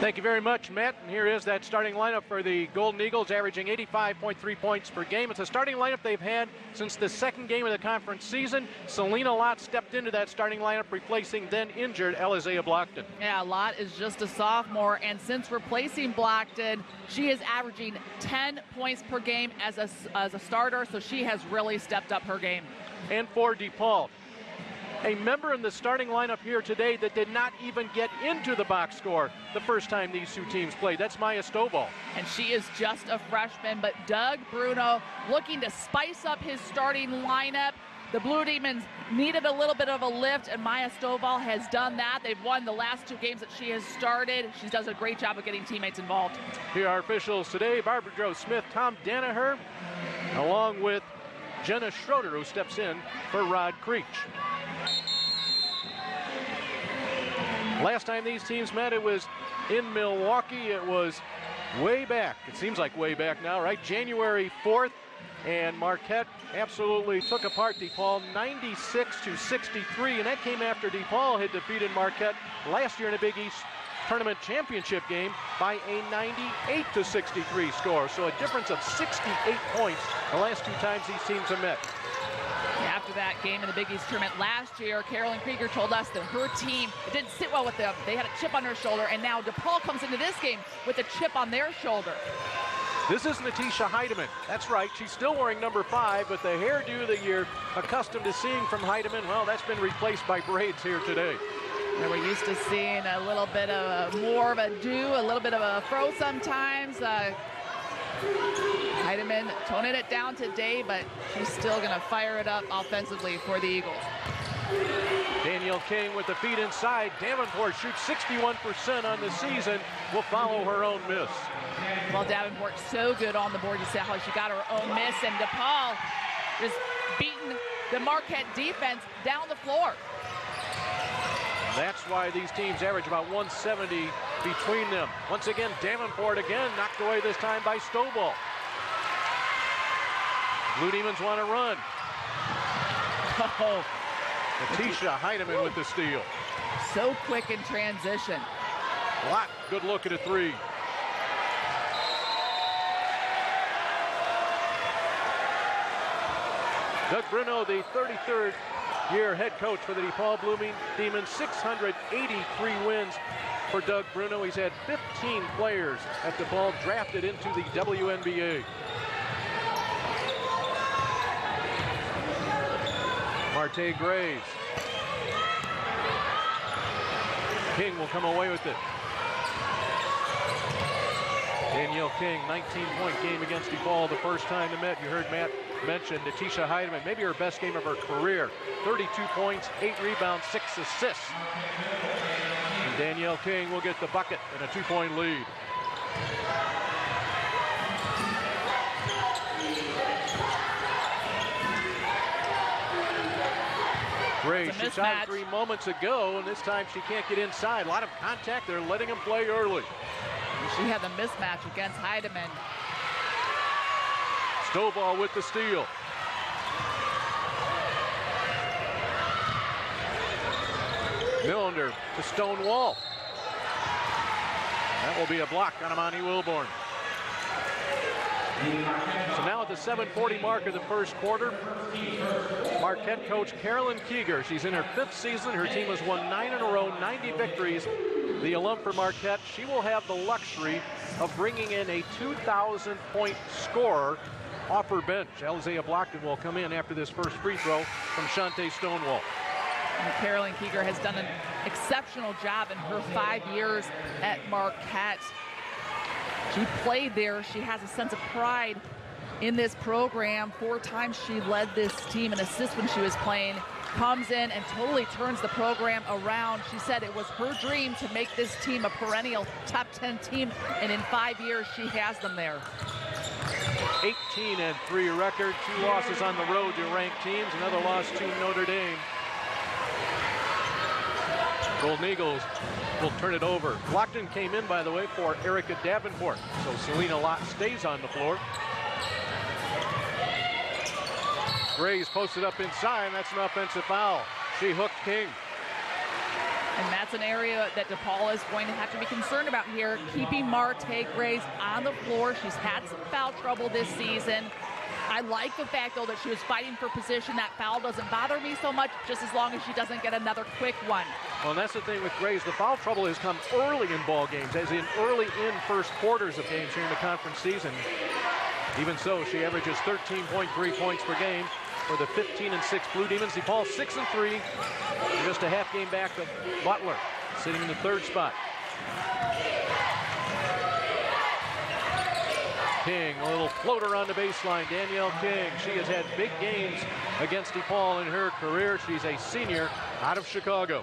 Thank you very much, Matt. And here is that starting lineup for the Golden Eagles, averaging 85.3 points per game. It's a starting lineup they've had since the second game of the conference season. Selena Lott stepped into that starting lineup, replacing then injured Alizea Blockton. Yeah, Lott is just a sophomore, and since replacing Blockton, she is averaging 10 points per game as a starter, so she has really stepped up her game. And for DePaul, a member in the starting lineup here today that did not even get into the box score the first time these two teams played. That's Maya Stovall. And she is just a freshman, but Doug Bruno looking to spice up his starting lineup. The Blue Demons needed a little bit of a lift, and Maya Stovall has done that. They've won the last two games that she has started. She does a great job of getting teammates involved. Here are officials today: Barbara Joe Smith, Tom Danaher, along with Jenna Schroeder, who steps in for Rod Creech. Last time these teams met, it was in Milwaukee. It was way back. It seems like way back now, right? January 4th, and Marquette absolutely took apart DePaul 96-63, and that came after DePaul had defeated Marquette last year in a Big East Tournament Championship game by a 98-63 score. So a difference of 68 points the last two times these teams have met. After that game in the Big East Tournament last year, Carolyn Krieger told us that her team, it didn't sit well with them. They had a chip on their shoulder, and now DePaul comes into this game with a chip on their shoulder. This is Natisha Heidemann. That's right, she's still wearing number 5, but the hairdo that you're accustomed to seeing from Heidemann, well, that's been replaced by braids here today. And we're used to seeing a little bit of more of a do, a little bit of a fro sometimes. Heidemann toning it down today, but she's still going to fire it up offensively for the Eagles. Danielle King with the feet inside. Davenport shoots 61% on the season. Will follow her own miss. Well, Davenport so good on the board. You see how she got her own miss, and DePaul just beating the Marquette defense down the floor. That's why these teams average about 170 between them. Once again, Davenport again knocked away this time by Stovall. Blue Demons want to run. Oh, Natisha Heidemann with the steal. So quick in transition. Lott, good look at a 3. Doug Bruno, the 33rd year head coach for the DePaul Blue Demons. 683 wins for Doug Bruno. He's had 15 players at DePaul drafted into the WNBA. Marte Graves. King will come away with it. Danielle King, 19-point game against DePaul the first time they met. You heard Matt mention Natisha Heidemann, maybe her best game of her career. 32 points, 8 rebounds, 6 assists. And Danielle King will get the bucket and a 2-point lead. Graves, she shot 3 moments ago, and this time she can't get inside. A lot of contact. They're letting him play early. She had the mismatch against Heidemann. Stovall with the steal. Millender to Stonewall. That will be a block on Amani Wilborn. So now at the 7:40 mark of the first quarter, Marquette coach Carolyn Krieger. She's in her 5th season. Her team has won 9 in a row, 90 victories. The alum for Marquette, she will have the luxury of bringing in a 2,000-point scorer off her bench. Alizea Blockton will come in after this first free throw from Shante Stonewall. And Carolyn Krieger has done an exceptional job in her 5 years at Marquette. She played there. She has a sense of pride in this program. 4 times she led this team in assists when she was playing. Comes in and totally turns the program around. She said it was her dream to make this team a perennial top 10 team, and in 5 years she has them there. 18-3 record, 2 losses on the road to ranked teams, another loss to Notre Dame. Golden Eagles will turn it over. Blockton came in, by the way, for Erica Davenport, so Selena Lott stays on the floor. Graves posted up inside, and that's an offensive foul. She hooked King. And that's an area that DePaul is going to have to be concerned about here, keeping Marte Graves on the floor. She's had some foul trouble this season. I like the fact, though, that she was fighting for position. That foul doesn't bother me so much, just as long as she doesn't get another quick one. Well, and that's the thing with Graves. The foul trouble has come early in ball games, as in early in first quarters of games here in the conference season. Even so, she averages 13.3 points per game for the 15-6 Blue Demons. DePaul 6-3, just a half game back of Butler, sitting in the third spot. King, a little floater on the baseline. Danielle King, she has had big games against DePaul in her career. She's a senior out of Chicago.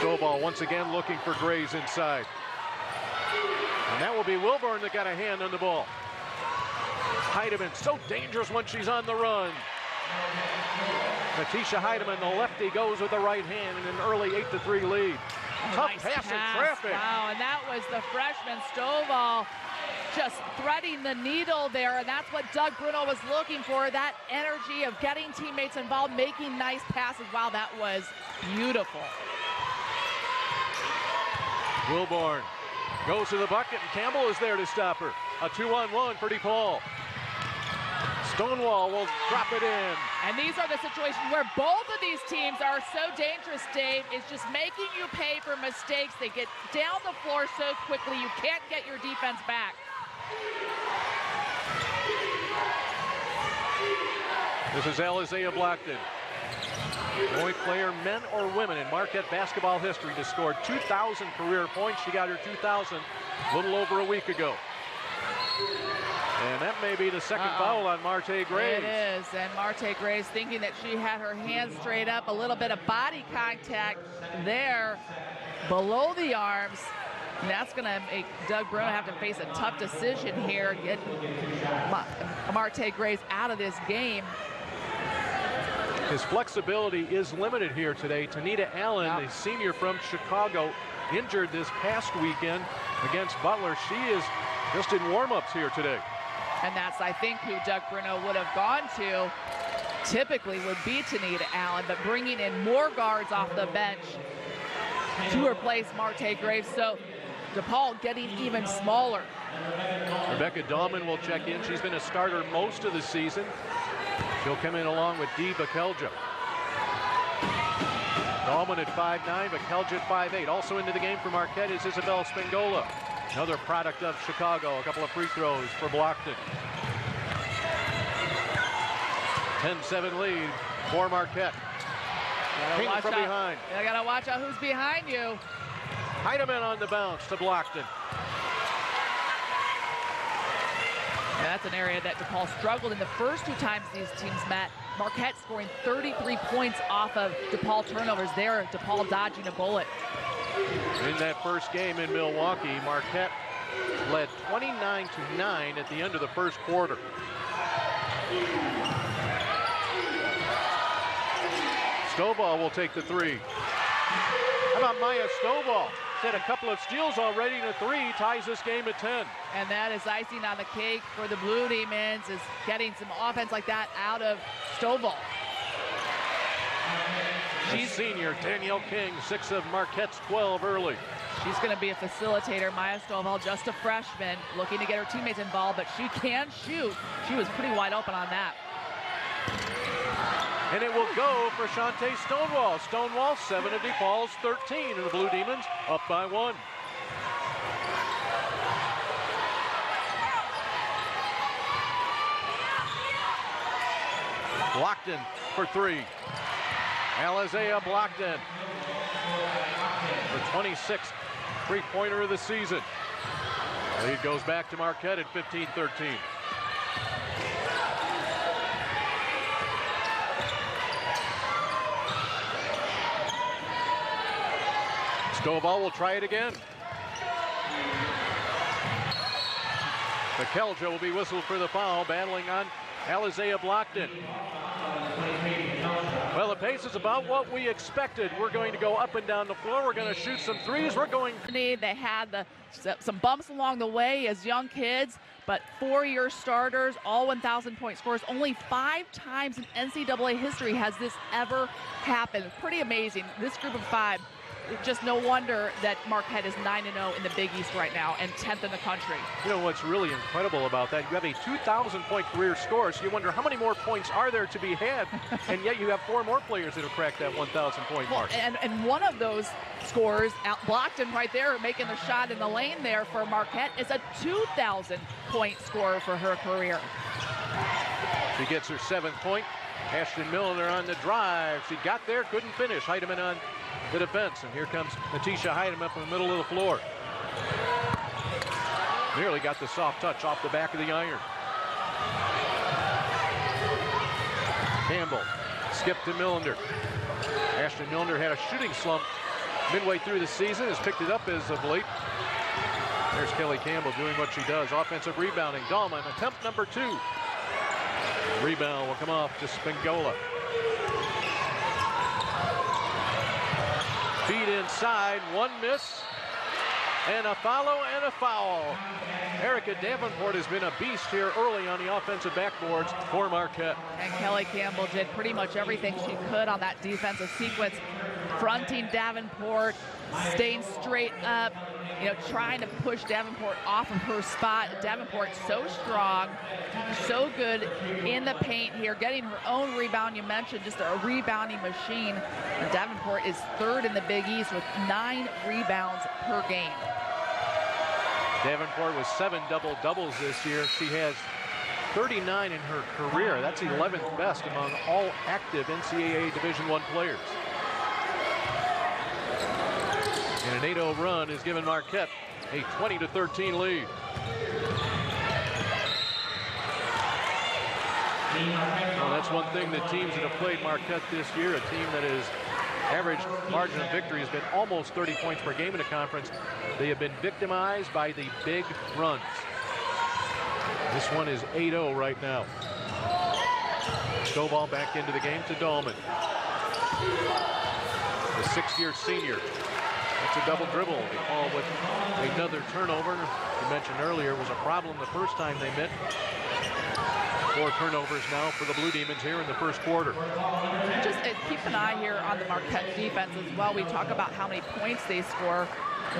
Stovall once again looking for Graves inside. And that will be Wilburn that got a hand on the ball. Heidemann, so dangerous when she's on the run. Natisha Heidemann, the lefty, goes with the right hand in an early 8-3 lead. Tough Nice pass in pass. traffic. Wow, and that was the freshman Stovall just threading the needle there, and that's what Doug Bruno was looking for, that energy of getting teammates involved, making nice passes. Wow, that was beautiful. Wilborn goes to the bucket, and Campbell is there to stop her. A 2-on-1 for DePaul. Stonewall will drop it in. And these are the situations where both of these teams are so dangerous, Dave. It's just making you pay for mistakes. They get down the floor so quickly, you can't get your defense back. This is Alizea Blockton. The only player, men or women, in Marquette basketball history to score 2,000 career points. She got her 2,000 a little over a week ago. And that may be the second foul on Marte Graves. It is, and Marte Graves thinking that she had her hands straight up, a little bit of body contact there below the arms. And that's going to make Doug Bruno have to face a tough decision here, get Marte Graves out of this game. His flexibility is limited here today. Tanita Allen, the senior from Chicago, injured this past weekend against Butler. She is just in warm-ups here today. And that's, I think, who Doug Bruno would have gone to. Typically would be Tanita Allen, but bringing in more guards off the bench to replace Marte Graves. So DePaul getting even smaller. Rebecca Dahlman will check in. She's been a starter most of the season. She'll come in along with Dee Bakelja. Dahlman at 5'9", Bakelja at 5'8". Also into the game for Marquette is Isabel Spingola, another product of Chicago. A couple of free throws for Blockton. 10-7 lead for Marquette. King from behind. You gotta watch out who's behind you. Heidemann on the bounce to Blockton. And that's an area that DePaul struggled in the first two times these teams met. Marquette scoring 33 points off of DePaul turnovers there. DePaul dodging a bullet. In that first game in Milwaukee, Marquette led 29-9 at the end of the first quarter. Stovall will take the three. How about Maya Stovall? She's had a couple of steals already, and a three ties this game at 10. And that is icing on the cake for the Blue Demons, is getting some offense like that out of Stovall. She's senior, Danielle King, 6 of Marquette's 12 early. She's going to be a facilitator. Maya Stovall, just a freshman, looking to get her teammates involved, but she can shoot. She was pretty wide open on that. And it will go for Shantae Stonewall. Stonewall, 7 of DePaul's 13, and the Blue Demons up by 1. Blockton for 3. Alizea Blockton, the 26th three-pointer of the season. Lead goes back to Marquette at 15-13. Stovall will try it again. Bakelja will be whistled for the foul, battling on Alizea Blockton. Well, the pace is about what we expected. We're going to go up and down the floor. We're going to shoot some threes. We're going. They had some bumps along the way as young kids, but 4-year starters, all 1,000-point scorers. Only 5 times in NCAA history has this ever happened. Pretty amazing. This group of 5. Just no wonder that Marquette is 9-0 in the Big East right now and 10th in the country. You know what's really incredible about that? You have a 2,000-point career scorer, so you wonder how many more points are there to be had, and yet you have 4 more players that have cracked that 1,000-point mark. And one of those scorers, Blockton right there, making the shot in the lane there for Marquette, is a 2,000-point scorer for her career. She gets her 7th point. Ashton Millender on the drive. She got there, couldn't finish. Heidemann on the defense, and here comes Natisha Heidemann from the middle of the floor. Nearly got the soft touch off the back of the iron. Campbell skipped to Millender. Ashton Millender had a shooting slump midway through the season, has picked it up as of late. There's Kelly Campbell doing what she does. Offensive rebounding. Dahlman, attempt number 2. Rebound will come off to Spingola. Feed inside, 1 miss, and a follow and a foul. Erica Davenport has been a beast here early on the offensive backboards for Marquette. And Kelly Campbell did pretty much everything she could on that defensive sequence, fronting Davenport, staying straight up, trying to push Davenport off of her spot. Davenport so strong, so good in the paint here, getting her own rebound. You mentioned just a rebounding machine. And Davenport is 3rd in the Big East with 9 rebounds per game. Davenport with 7 double-doubles this year. She has 39 in her career. That's 11th best among all active NCAA Division I players. And an 8-0 run has given Marquette a 20-13 lead. Well, that's one thing that teams that have played Marquette this year, a team that has average margin of victory has been almost 30 points per game in the conference. They have been victimized by the big runs. This one is 8-0 right now. Stovall back into the game to Dahlman. The 6-year senior. That's a double dribble. DePaul with another turnover. You mentioned earlier was a problem the first time they met. 4 turnovers now for the Blue Demons here in the first quarter. Just keep an eye here on the Marquette defense as well. We talk about how many points they score.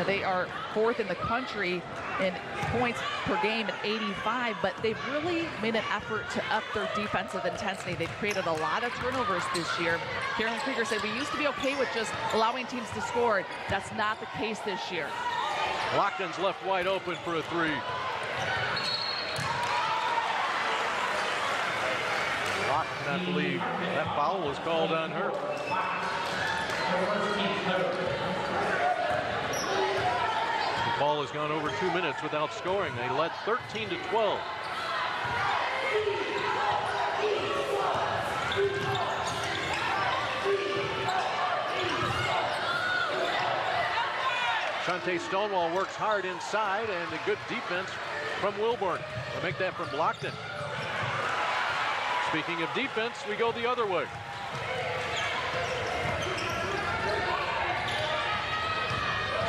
They are 4th in the country in points per game at 85, but they've really made an effort to up their defensive intensity. They've created a lot of turnovers this year. Karen Krieger said, we used to be okay with just allowing teams to score. That's not the case this year. Lockton's left wide open for a 3. Locke cannot believe that foul was called on her. DePaul has gone over 2 minutes without scoring. They led 13-12. Shante Stonewall works hard inside, and a good defense from Wilburn to make that from Blockton. Speaking of defense, we go the other way.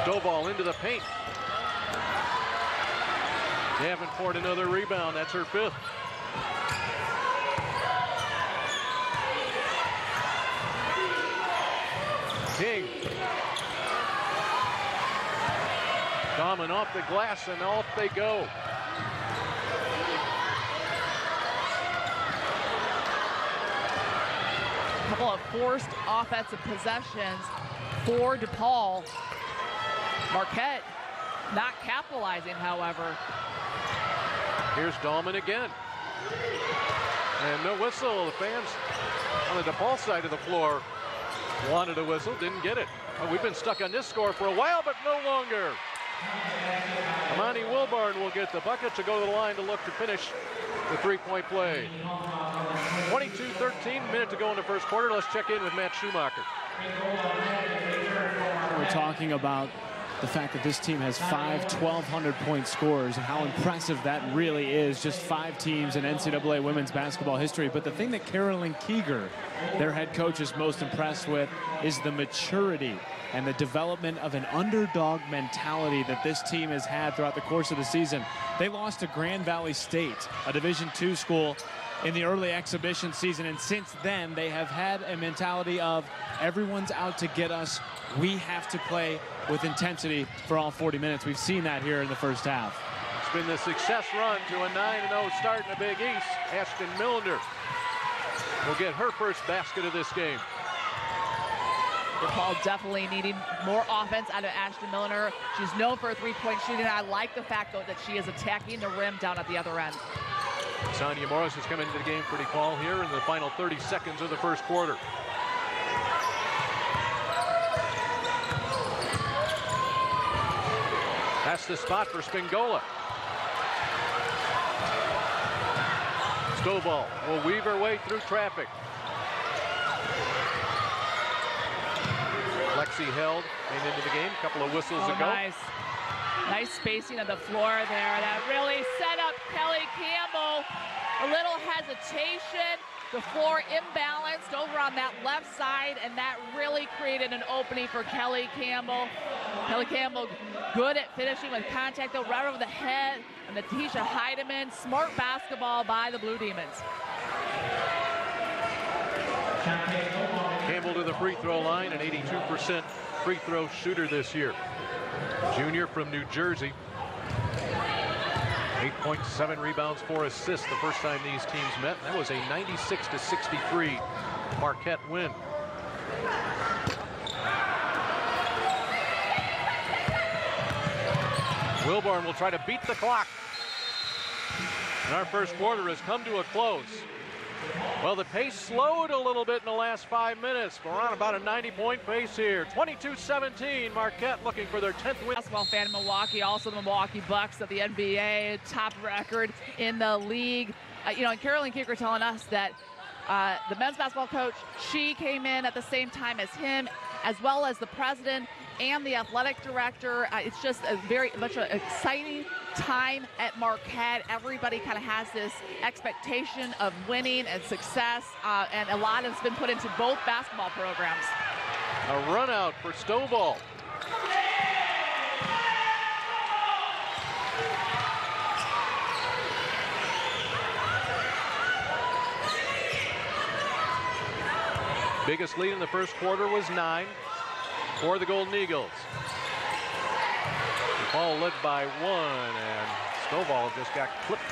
Stovall into the paint. Davenport another rebound. That's her 5th. King. Dahlman off the glass, and off they go. A couple of forced offensive possessions for DePaul. Marquette not capitalizing, however. Here's Dahlman again. And no whistle. The fans on the DePaul side of the floor wanted a whistle, didn't get it. Well, we've been stuck on this score for a while, but no longer. Amani Wilburn will get the bucket to go to the line to look to finish the 3-point play. 22-13, minute to go in the first quarter. Let's check in with Matt Schumacher. We're talking about the fact that this team has 5 1,200-point scorers and how impressive that really is. Just 5 teams in NCAA women's basketball history. But the thing that Carolyn Keeger, their head coach, is most impressed with is the maturity and the development of an underdog mentality that this team has had throughout the course of the season. They lost to Grand Valley State, a Division II school, in the early exhibition season, and since then they have had a mentality of everyone's out to get us. We have to play with intensity for all 40 minutes. We've seen that here in the first half. It's been the success run to a 9-0 start in the Big East. Ashton Millender will get her first basket of this game. DePaul definitely needing more offense out of Ashton Millender. She's known for her three-point shooting. I like the fact, though, that she is attacking the rim down at the other end. Sonia Morris has come into the game for DePaul here in the final 30 seconds of the first quarter. That's the spot for Spingola. Stovall will weave her way through traffic. Lexi held, came into the game, a couple of whistles ago. Nice spacing of the floor there. That really set up Kelly Campbell. A little hesitation. The floor imbalanced over on that left side, and that really created an opening for Kelly Campbell. Kelly Campbell good at finishing with contact, though, right over the head. And Natisha Heidemann, smart basketball by the Blue Demons. Campbell to the free throw line, an 82% free throw shooter this year. Junior from New Jersey. 8.7 rebounds, 4 assists the first time these teams met. That was a 96-63 Marquette win. Wilborn will try to beat the clock. And our first quarter has come to a close. Well, the pace slowed a little bit in the last 5 minutes. We're on about a 90-point pace here. 22-17, Marquette looking for their 10th win. Basketball fan in Milwaukee, also the Milwaukee Bucks of the NBA, top record in the league. And Carolyn Keeger telling us that the men's basketball coach, she came in at the same time as him, as well as the president and the athletic director. It's just a very much an exciting time at Marquette. Everybody kind of has this expectation of winning and success, and a lot has been put into both basketball programs. A run out for Stovall. Biggest lead in the first quarter was 9 for the Golden Eagles. DePaul led by 1, and Stovall just got clipped.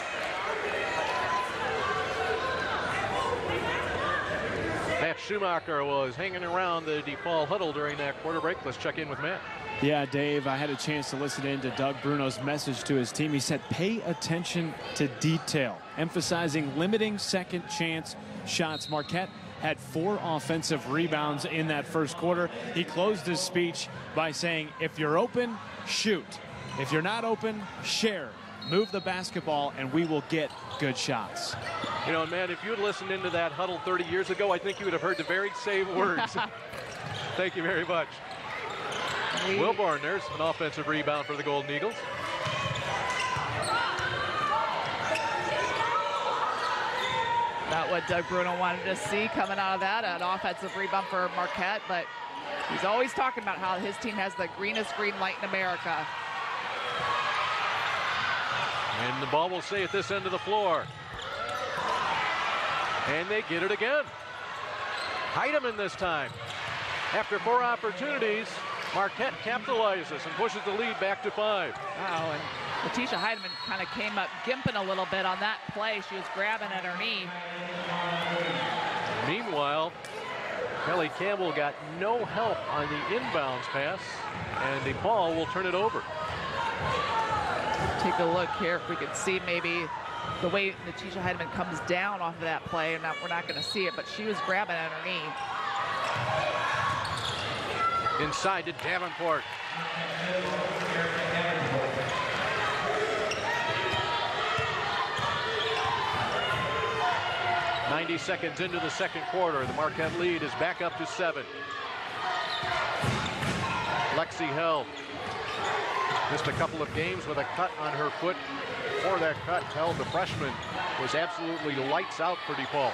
Matt Schumacher was hanging around the DePaul huddle during that quarter break. Let's check in with Matt. Yeah, Dave, I had a chance to listen in to Doug Bruno's message to his team. He said, pay attention to detail, emphasizing limiting second chance shots. Marquette had 4 offensive rebounds in that first quarter. He closed his speech by saying, if you're open, shoot. If you're not open, share. Move the basketball, and we will get good shots. You know, man, if you had listened into that huddle 30 years ago, I think you would have heard the very same words. Thank you very much. Wilborn, there's an offensive rebound for the Golden Eagles. Not what Doug Bruno wanted to see coming out of that, an offensive rebound for Marquette, but he's always talking about how his team has the greenest green light in America. And the ball will stay at this end of the floor. And they get it again. Heidemann this time. After 4 opportunities, Marquette capitalizes and pushes the lead back to 5. Wow, and Natisha Heidemann kind of came up gimping a little bit on that play. She was grabbing at her knee. Meanwhile, Kelly Campbell got no help on the inbounds pass, and DePaul will turn it over. Take a look here if we can see maybe the way Natisha Heidemann comes down off of that play. And we're not going to see it, but she was grabbing at her knee. Inside to Davenport. "90 seconds into the second quarter, the Marquette lead is back up to 7. Lexi held. Missed a couple of games with a cut on her foot. Before that cut held, the freshman was absolutely lights out for DePaul.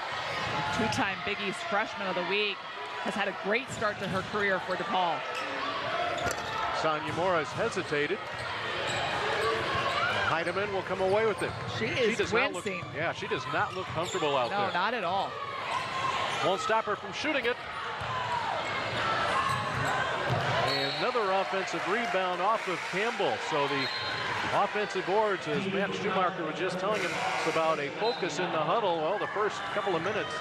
Two-time Big East Freshman of the Week. Has had a great start to her career for DePaul. Sonia Morris hesitated. Heidemann will come away with it. She is wincing. She does not look comfortable out there. No, not at all. Won't stop her from shooting it. And another offensive rebound off of Campbell. So the offensive boards, as Matt Schumacher was just telling us about, a focus in the huddle. Well, the first couple of minutes,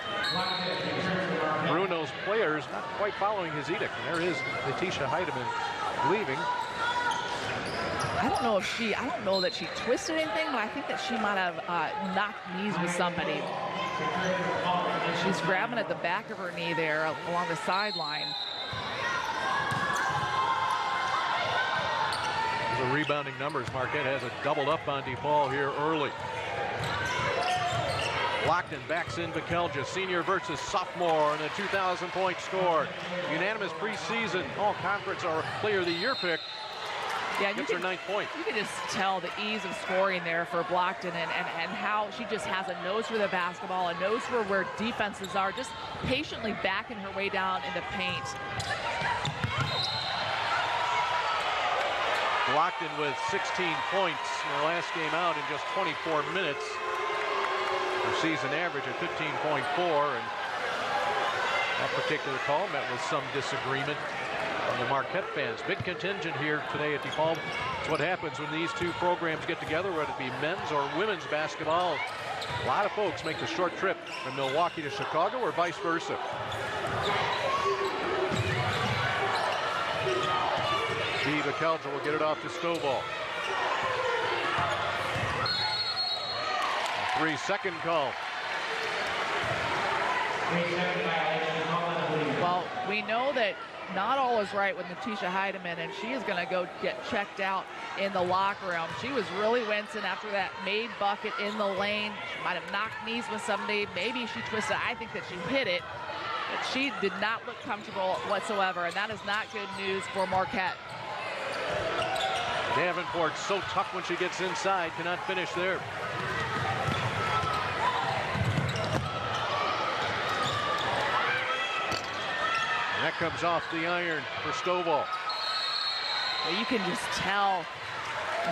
Bruno's players not quite following his edict. And there is Letitia Heidemann leaving. I don't know that she twisted anything, but I think that she might have knocked knees with somebody. She's grabbing at the back of her knee there along the sideline. The rebounding numbers, Marquette has it doubled up on DePaul here early. Lockton backs in Bekelja, senior versus sophomore, and a 2,000-point score. Unanimous preseason all-conference or player of the year pick. Yeah, gets her 9th point. You can just tell the ease of scoring there for Blockton and how she just has a nose for the basketball, a nose for where defenses are, just patiently backing her way down in the paint. Blockton with 16 points in her last game out in just 24 minutes. Her season average at 15.4, and that particular call met with some disagreement from the Marquette fans. Big contingent here today at DePaul. It's what happens when these two programs get together, whether it be men's or women's basketball. A lot of folks make the short trip from Milwaukee to Chicago or vice versa. Steve Bekelja will get it off to Stovall. 3-second call. Well, we know that not all is right with Letitia Heidemann, and she is going to go get checked out in the locker room. She was really wincing after that made bucket in the lane. She might have knocked knees with somebody. Maybe she twisted. I think that she hit it, but she did not look comfortable whatsoever, and that is not good news for Marquette. Davenport so tough when she gets inside, cannot finish there. And that comes off the iron for Stovall. Well, you can just tell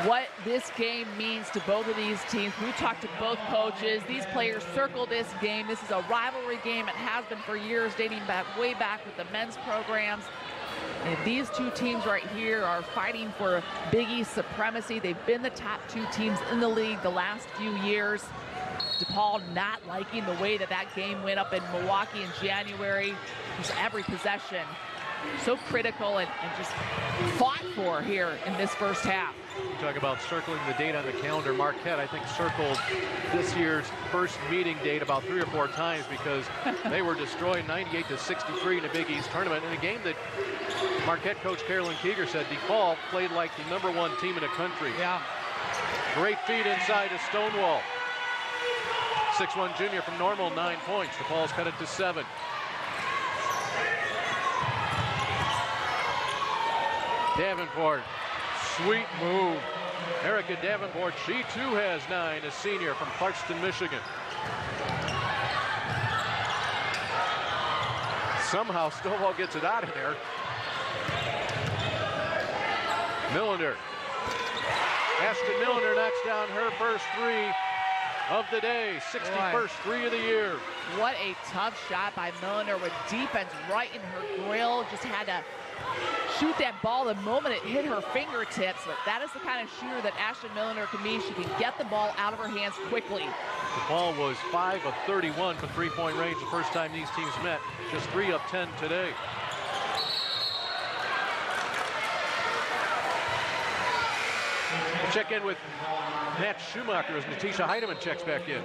what this game means to both of these teams. We talked to both coaches. These players circle this game. This is a rivalry game. It has been for years, dating back way back with the men's programs. And these two teams right here are fighting for Big East supremacy. They've been the top two teams in the league the last few years. DePaul not liking the way that game went up in Milwaukee in January. Just every possession so critical and just fought for here in this first half. You talk about circling the date on the calendar. Marquette, I think, circled this year's first meeting date about 3 or 4 times because they were destroyed 98-63 in the Big East tournament in a game that Marquette coach Carolyn Keeger said DePaul played like the #1 team in the country. Yeah. Great feed inside to Stonewall. 6'1" junior from Normal, 9 points. DePaul's cut it to 7. Davenport, sweet move. Erica Davenport, she too has 9, a senior from Clarkston, Michigan. Somehow Stovall gets it out of there. Millender. Ashton Millender knocks down her first 3 of the day, 61st 3 of the year. What a tough shot by Millender with defense right in her grill. Just had to shoot that ball the moment it hit her fingertips, but that is the kind of shooter that Ashton Millender can be. She can get the ball out of her hands quickly. The ball was 5 of 31 from three-point range the first time these teams met. Just 3 of 10 today. We'll check in with Matt Schumacher as Letitia Heidemann checks back in.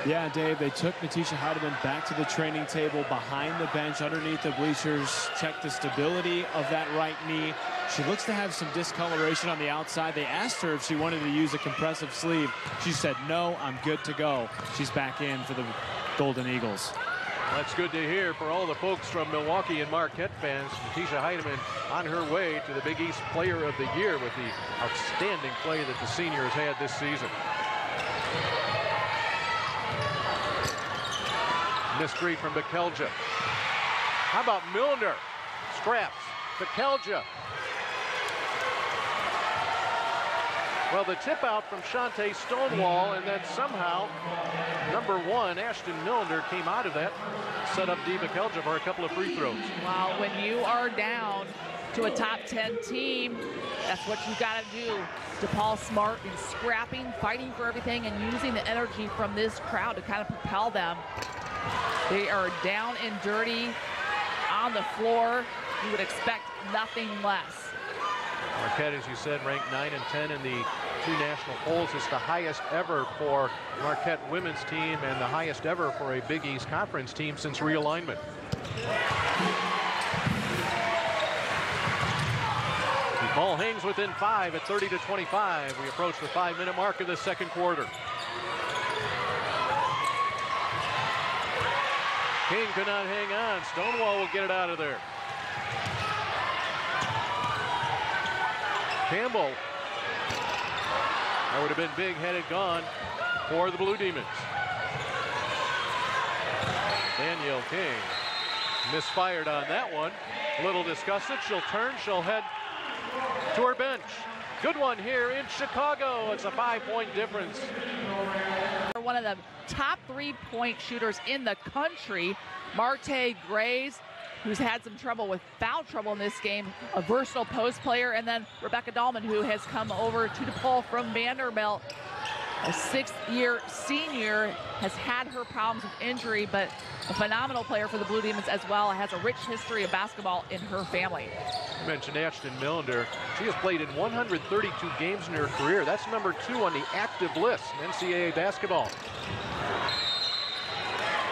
Yeah, Dave, they took Letitia Heidemann back to the training table behind the bench underneath the bleachers, checked the stability of that right knee. She looks to have some discoloration on the outside. They asked her if she wanted to use a compressive sleeve. She said, no, I'm good to go. She's back in for the Golden Eagles. That's good to hear for all the folks from Milwaukee and Marquette fans. Natisha Heidemann on her way to the Big East Player of the Year with the outstanding play that the senior has had this season. Missed read from Bekelja. How about Millender? Scraps. Bekelja. Well, the tip out from Shante Stonewall, and then somehow number 1, Ashton Millender, came out of that, set up Dee Bekelja for a couple of free throws. Wow, when you are down to a top 10 team, that's what you got to do. DePaul smart in scrapping, fighting for everything, and using the energy from this crowd to kind of propel them. They are down and dirty on the floor. You would expect nothing less. Marquette, as you said, ranked 9 and 10 in the 2 national polls. It's the highest ever for Marquette women's team and the highest ever for a Big East Conference team since realignment. The ball hangs within 5 at 30-25. We approach the 5-minute mark of the second quarter. King could not hang on. Stonewall will get it out of there. Campbell. That would have been big had it gone for the Blue Demons. Danielle King misfired on that one. A little disgusted. She'll turn. She'll head to her bench. Good one here in Chicago. It's a 5-point difference. One of the top 3-point shooters in the country, Marte Graves, who's had some trouble with foul trouble in this game, a versatile post player, and then Rebecca Dahlman, who has come over to DePaul from Vanderbilt. A 6th-year senior, has had her problems with injury, but a phenomenal player for the Blue Demons as well. Has a rich history of basketball in her family. You mentioned Ashton Millender. She has played in 132 games in her career. That's number 2 on the active list in NCAA basketball.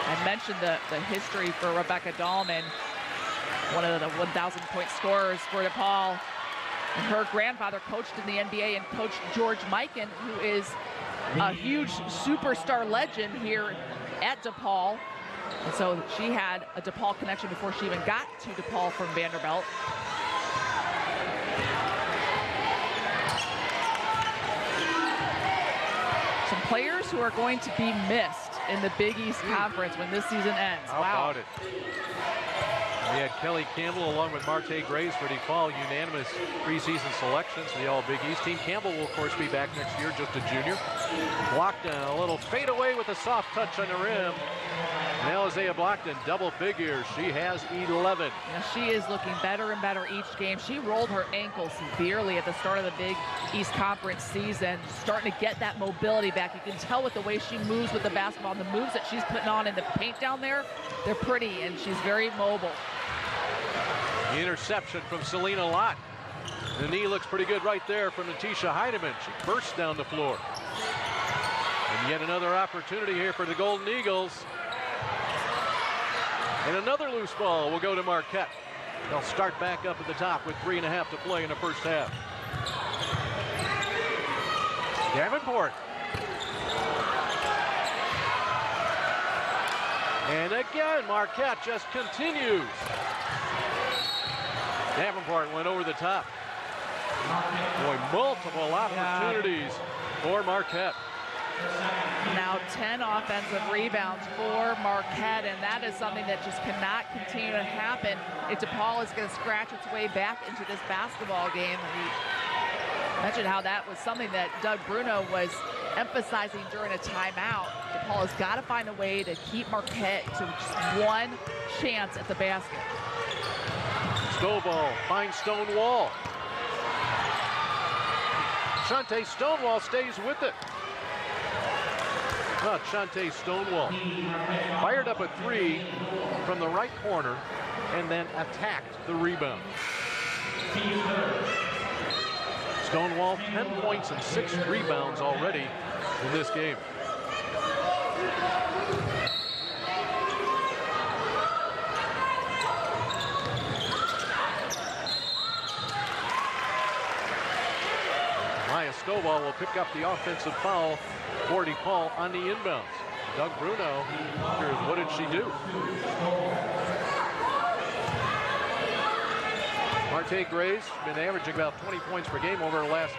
I mentioned the history for Rebecca Dahlman, one of the 1,000-point scorers for DePaul. And her grandfather coached in the NBA and coached George Mikan, who is a huge superstar legend here at DePaul. And so she had a DePaul connection before she even got to DePaul from Vanderbilt. Some players who are going to be missed in the Big East Conference when this season ends. How about it? We had Kelly Campbell along with Marte Graves for DePaul, unanimous preseason selections for the All-Big East team. Campbell will, of course, be back next year, just a junior. Blockton, a little fade away with a soft touch on the rim. Now Isaiah Blockton, double figures. She has 11. Yeah, she is looking better and better each game. She rolled her ankle severely at the start of the Big East Conference season, starting to get that mobility back. You can tell with the way she moves with the basketball, and the moves that she's putting on in the paint down there, they're pretty, and she's very mobile. The interception from Selena Lott. The knee looks pretty good right there from Natisha Heidemann. She bursts down the floor. And yet another opportunity here for the Golden Eagles. And another loose ball will go to Marquette. They'll start back up at the top with 3.5 to play in the first half. Davenport. And again, Marquette just continues. Davenport went over the top. Boy, multiple opportunities for Marquette. Now 10 offensive rebounds for Marquette, and that is something that just cannot continue to happen if DePaul is going to scratch its way back into this basketball game. We mentioned how that was something that Doug Bruno was emphasizing during a timeout. DePaul has got to find a way to keep Marquette to just one chance at the basket. Stovall finds Stonewall. Shante Stonewall stays with it. Not Shante Stonewall. Fired up a 3 from the right corner and then attacked the rebound. Stonewall, 10 points and 6 rebounds already in this game. Maya Stovall will pick up the offensive foul for DePaul on the inbounds. Doug Bruno wonders, what did she do? Marte Gray's been averaging about 20 points per game over the last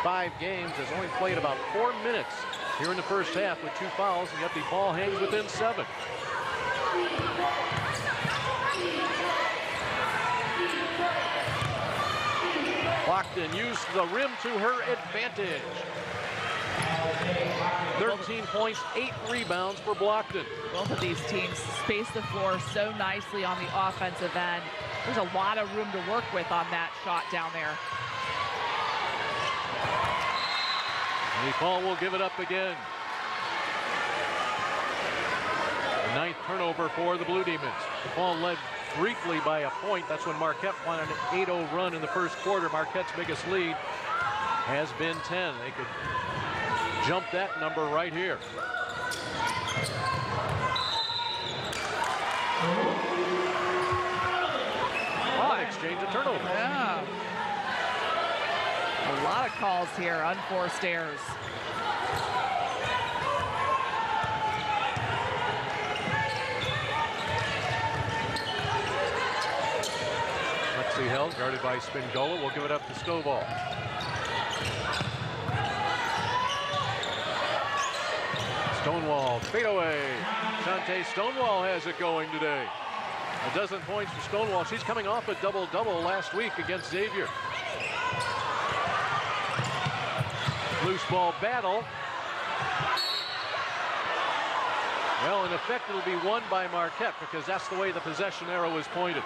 5 games. Has only played about 4 minutes here in the first half with 2 fouls, and yet DePaul hangs within 7. Lockton used the rim to her advantage. 13 points, 8 rebounds for Blockton. Both of these teams space the floor so nicely on the offensive end. There's a lot of room to work with on that shot down there. DePaul will give it up again. The 9th turnover for the Blue Demons. DePaul led briefly by a point. That's when Marquette won an 8-0 run in the first quarter. Marquette's biggest lead has been 10. They could jump that number right here. Exchange of turnovers. Yeah. A lot of calls here, unforced errors. Lexi held, guarded by Spingola. We'll give it up to Stovall. Stonewall, fadeaway. Shante Stonewall has it going today. 12 points for Stonewall. She's coming off a double-double last week against Xavier. Loose ball battle. Well, in effect, it'll be won by Marquette because that's the way the possession arrow is pointed.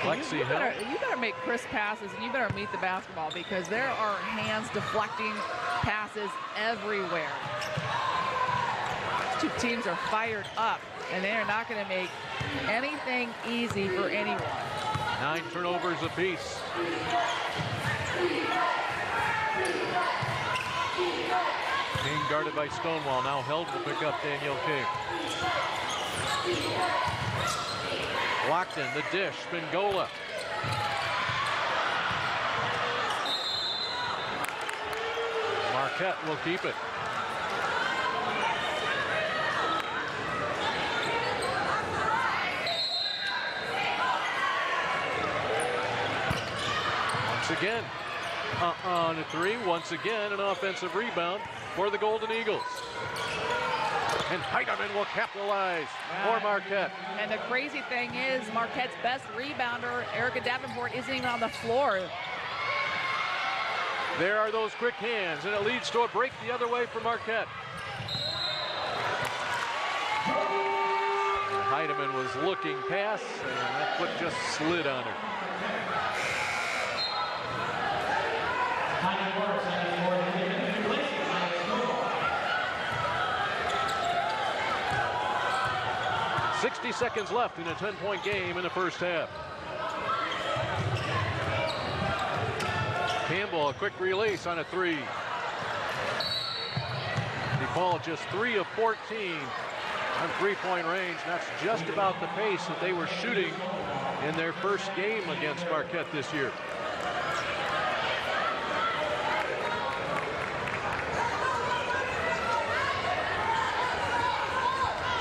Lexi Hill. You better make crisp passes, and you better meet the basketball because there are hands deflecting passes everywhere. These 2 teams are fired up, and they are not going to make anything easy for anyone. 9 turnovers apiece. King guarded by Stonewall. Now held will pick up Danielle King. Lockton, the dish, Spingola. Marquette will keep it. Once again, on a 3. Once again, an offensive rebound for the Golden Eagles. And Heidemann will capitalize for Marquette. And the crazy thing is, Marquette's best rebounder, Erica Davenport, isn't even on the floor. There are those quick hands, and it leads to a break the other way for Marquette. Heidemann was looking past, and that foot just slid on her. 60 seconds left in a 10-point game in the first half. Campbell, a quick release on a 3. DePaul just 3 of 14 on 3-point range. That's just about the pace that they were shooting in their first game against Marquette this year.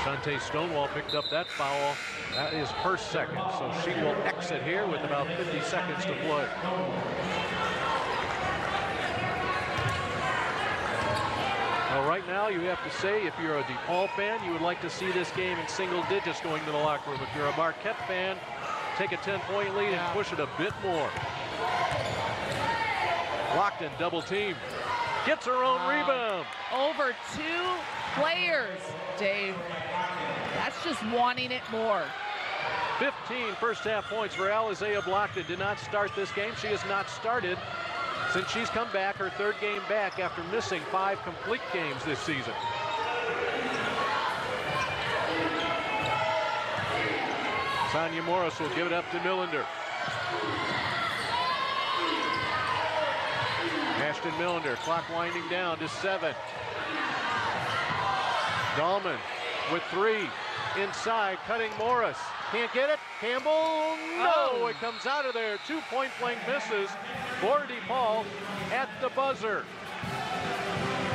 Shante Stonewall picked up that foul. That is her second, so she will exit here with about 50 seconds to play. Well, right now, you have to say, if you're a DePaul fan, you would like to see this game in single digits going to the locker room. If you're a Marquette fan, take a 10-point lead and push it a bit more. Lockton, double team. Gets her own rebound. Over 2 players, Dave. That's just wanting it more. 15 first half points for Alizea Blockton. Did not start this game. She has not started since she's come back, her 3rd game back after missing 5 complete games this season. Sonia Morris will give it up to Millender. Ashton Millender, clock winding down to 7. Dahlman with 3. inside, cutting Morris. Can't get it. Campbell, no, it comes out of there. 2 point-blank misses for DePaul at the buzzer.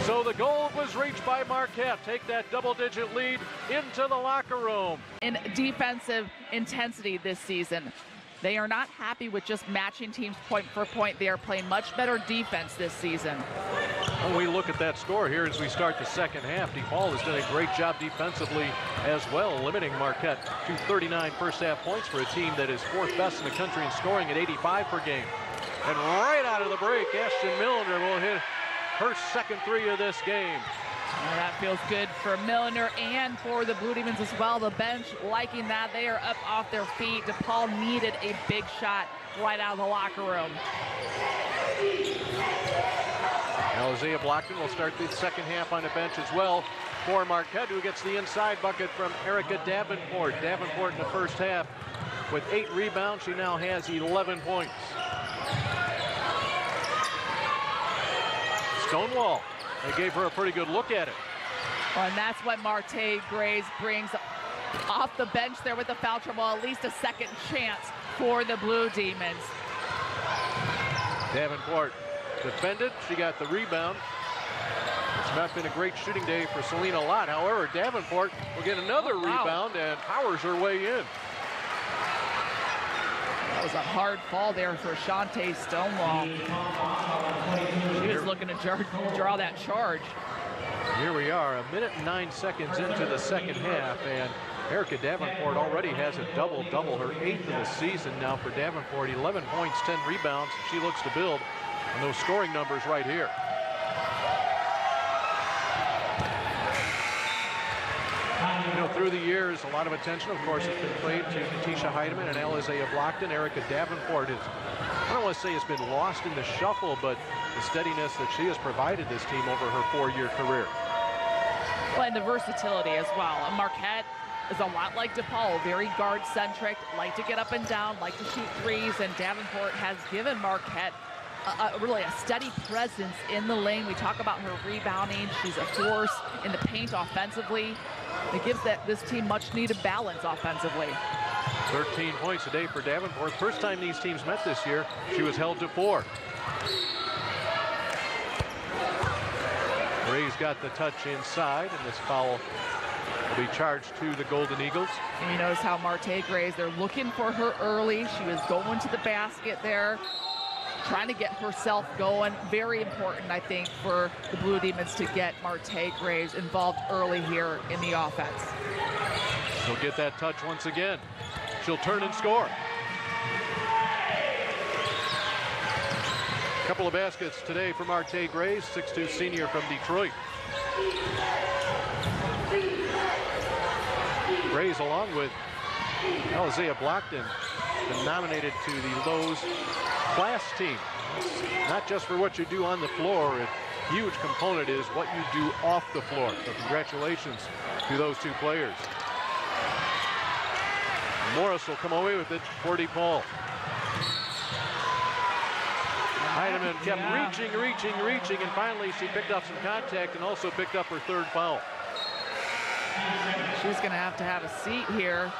So the goal was reached by Marquette. Take that double-digit lead into the locker room. In defensive intensity this season, they are not happy with just matching teams point for point. They are playing much better defense this season. When we look at that score here as we start the second half, DePaul has done a great job defensively as well, limiting Marquette to 39 first-half points for a team that is fourth best in the country in scoring at 85 per game. And right out of the break, Ashton Millender will hit her second three of this game. Well, that feels good for Millender and for the Blue Demons as well. The bench liking that. They are up off their feet. DePaul needed a big shot right out of the locker room. Isaiah Blockton will start the second half on the bench as well for Marquette, who gets the inside bucket from Erica Davenport. Davenport in the first half with 8 rebounds. She now has 11 points. Stonewall, they gave her a pretty good look at it. Well, and that's what Marquette Grays brings off the bench there with the foul trouble. At least a second chance for the Blue Demons. Davenport defended. She got the rebound. It's not been a great shooting day for Selena Lott. However, Davenport will get another rebound and powers her way in. That was a hard fall there for Shantae Stonewall. She was looking to draw that charge. Here we are, 1 minute and 9 seconds into the second half, and Erica Davenport already has a double-double, her 8th of the season now for Davenport. 11 points, 10 rebounds. She looks to build on those scoring numbers right here. You know, through the years, a lot of attention, of course, has been played to Katisha Heidemann and Isaiah Blockton. Erica Davenport is, I don't want to say it's been lost in the shuffle, but the steadiness that she has provided this team over her 4-year career. Well, and the versatility as well. Marquette is a lot like DePaul, very guard-centric, like to get up and down, like to shoot threes, and Davenport has given Marquette really a steady presence in the lane. We talk about her rebounding. She's a force in the paint offensively. It gives this team much-needed balance offensively. 13 points a day for Davenport. First time these teams met this year, she was held to 4. Ray's got the touch inside, and this foul will be charged to the Golden Eagles. And you notice how Marquette Grays, they're looking for her early. She was going to the basket there, trying to get herself going. Very important, I think, for the Blue Demons to get Marquette Grays involved early here in the offense. She'll get that touch once again. She'll turn and score. A couple of baskets today for Marquette Grays, 6'2" senior from Detroit. Grays, along with Isaiah Blockton, been nominated to the Lowe's class team. Not just for what you do on the floor, a huge component is what you do off the floor. So congratulations to those two players. Morris will come away with it for DePaul. Heidemann kept reaching, and finally she picked up some contact and also picked up her 3rd foul. She's going to have a seat here.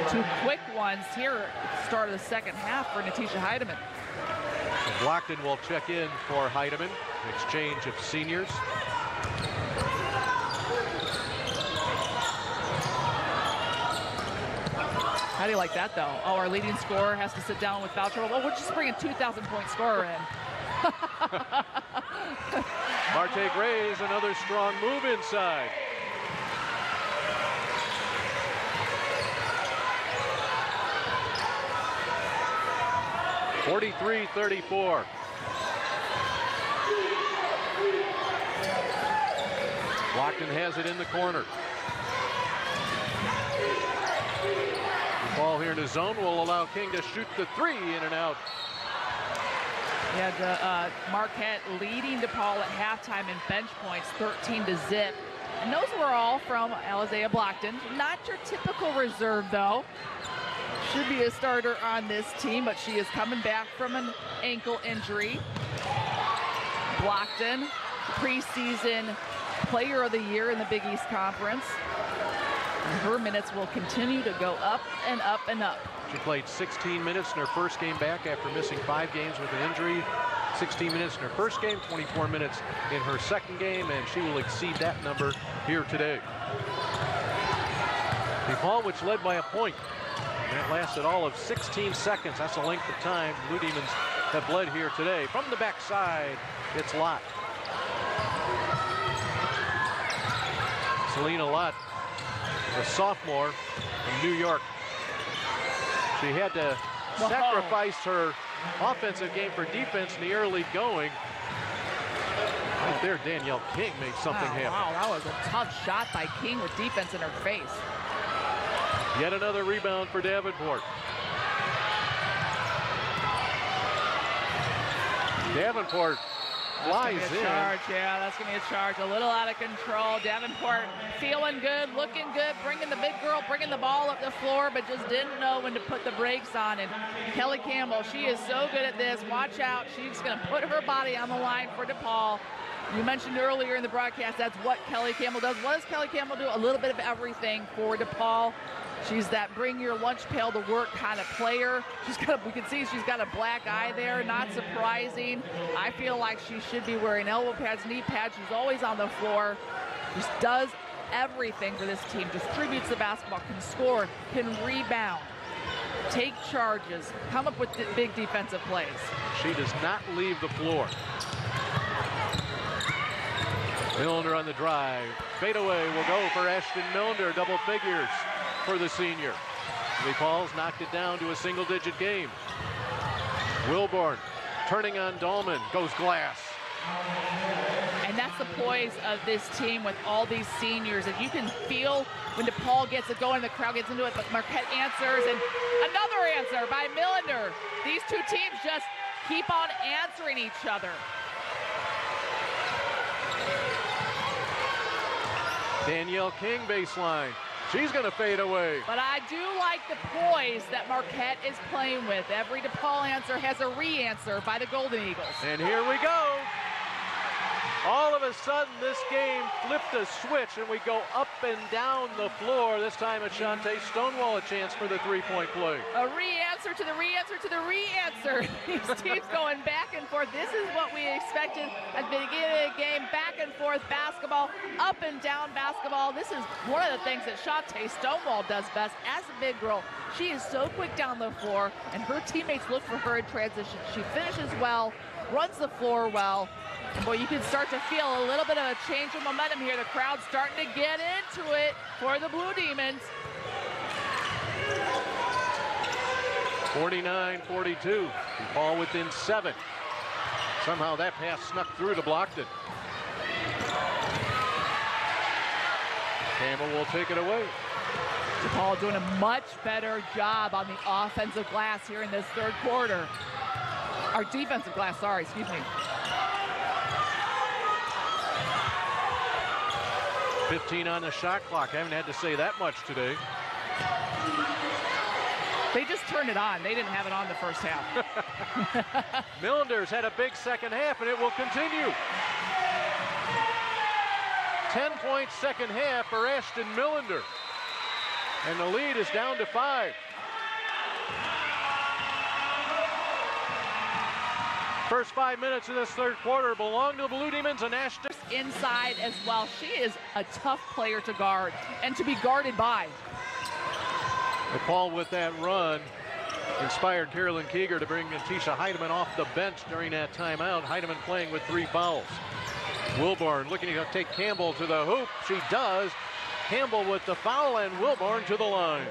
2 quick ones here at the start of the second half for Natisha Heidemann. Blockton will check in for Heidemann. Exchange of seniors. How do you like that, though? Oh, our leading scorer has to sit down with foul trouble. Well, we're just bringing a 2,000-point scorer in. Marquette Grays, another strong move inside. (43-34). Blockton has it in the corner. The ball here in the zone will allow King to shoot the 3 in and out. Yeah, Marquette leading DePaul at halftime in bench points, 13-0. And those were all from Isaiah Blockton. Not your typical reserve, though. Should be a starter on this team, but she is coming back from an ankle injury. Blockton, preseason player of the year in the Big East Conference. And her minutes will continue to go up and up and up. She played 16 minutes in her first game back after missing 5 games with an injury. 16 minutes in her first game, 24 minutes in her second game, and she will exceed that number here today. DePaul, which led by a point. That lasted all of 16 seconds. That's the length of time Blue Demons have led here today. From the backside, it's Lott. Selena Lott, a sophomore from New York. She had to sacrifice her offensive game for defense in the early going. Right there, Danielle King made something happen. Wow, that was a tough shot by King with defense in her face. Yet another rebound for Davenport. Davenport flies in. Charge, yeah, that's going to be a charge. A little out of control. Davenport feeling good, looking good, bringing the big girl, bringing the ball up the floor, but just didn't know when to put the brakes on. And Kelly Campbell, she is so good at this. Watch out. She's going to put her body on the line for DePaul. You mentioned earlier in the broadcast, that's what Kelly Campbell does. What does Kelly Campbell do? A little bit of everything for DePaul. She's that bring your lunch pail to work kind of player. We can see she's got a black eye there, not surprising. I feel like she should be wearing elbow pads, knee pads. She's always on the floor. Just does everything for this team. Distributes the basketball, can score, can rebound, take charges, come up with big defensive plays. She does not leave the floor. Millender on the drive. Fadeaway will go for Ashton Millender, double figures for the senior. DePaul's knocked it down to a single-digit game. Wilborn turning on Dahlman, goes glass. And that's the poise of this team with all these seniors. And you can feel when DePaul gets it going, the crowd gets into it, but Marquette answers, and another answer by Millender. These two teams just keep on answering each other. Danielle King baseline. She's going to fade away. But I do like the poise that Marquette is playing with. Every DePaul answer has a re-answer by the Golden Eagles. And here we go. All of a sudden, this game flipped a switch, and we go up and down the floor. This time, it's Shantae Stonewall a chance for the three-point play. A re-answer to the re-answer to the re-answer. These teams going back and forth. This is what we expected at the beginning of the game. Back and forth basketball, up and down basketball. This is one of the things that Shantae Stonewall does best as a big girl. She is so quick down the floor, and her teammates look for her in transition. She finishes well, runs the floor well. And boy, you can start to feel a little bit of a change of momentum here. The crowd's starting to get into it for the Blue Demons. 49-42. DePaul within 7. Somehow that pass snuck through to Blockton. Campbell will take it away. DePaul doing a much better job on the offensive glass here in this third quarter. Our defensive glass, sorry, excuse me. 15 on the shot clock. I haven't had to say that much today. They just turned it on. They didn't have it on the first half. Millender's had a big second half, and it will continue. 10-point second half for Ashton Millender. And the lead is down to 5. First 5 minutes of this third quarter belong to the Blue Demons, and Ashton inside as well. She is a tough player to guard and to be guarded by. DePaul with that run inspired Carolyn Keeger to bring Tisha Heidemann off the bench during that timeout. Heidemann playing with 3 fouls. Wilborn looking to take Campbell to the hoop. She does. Campbell with the foul, and Wilborn to the line.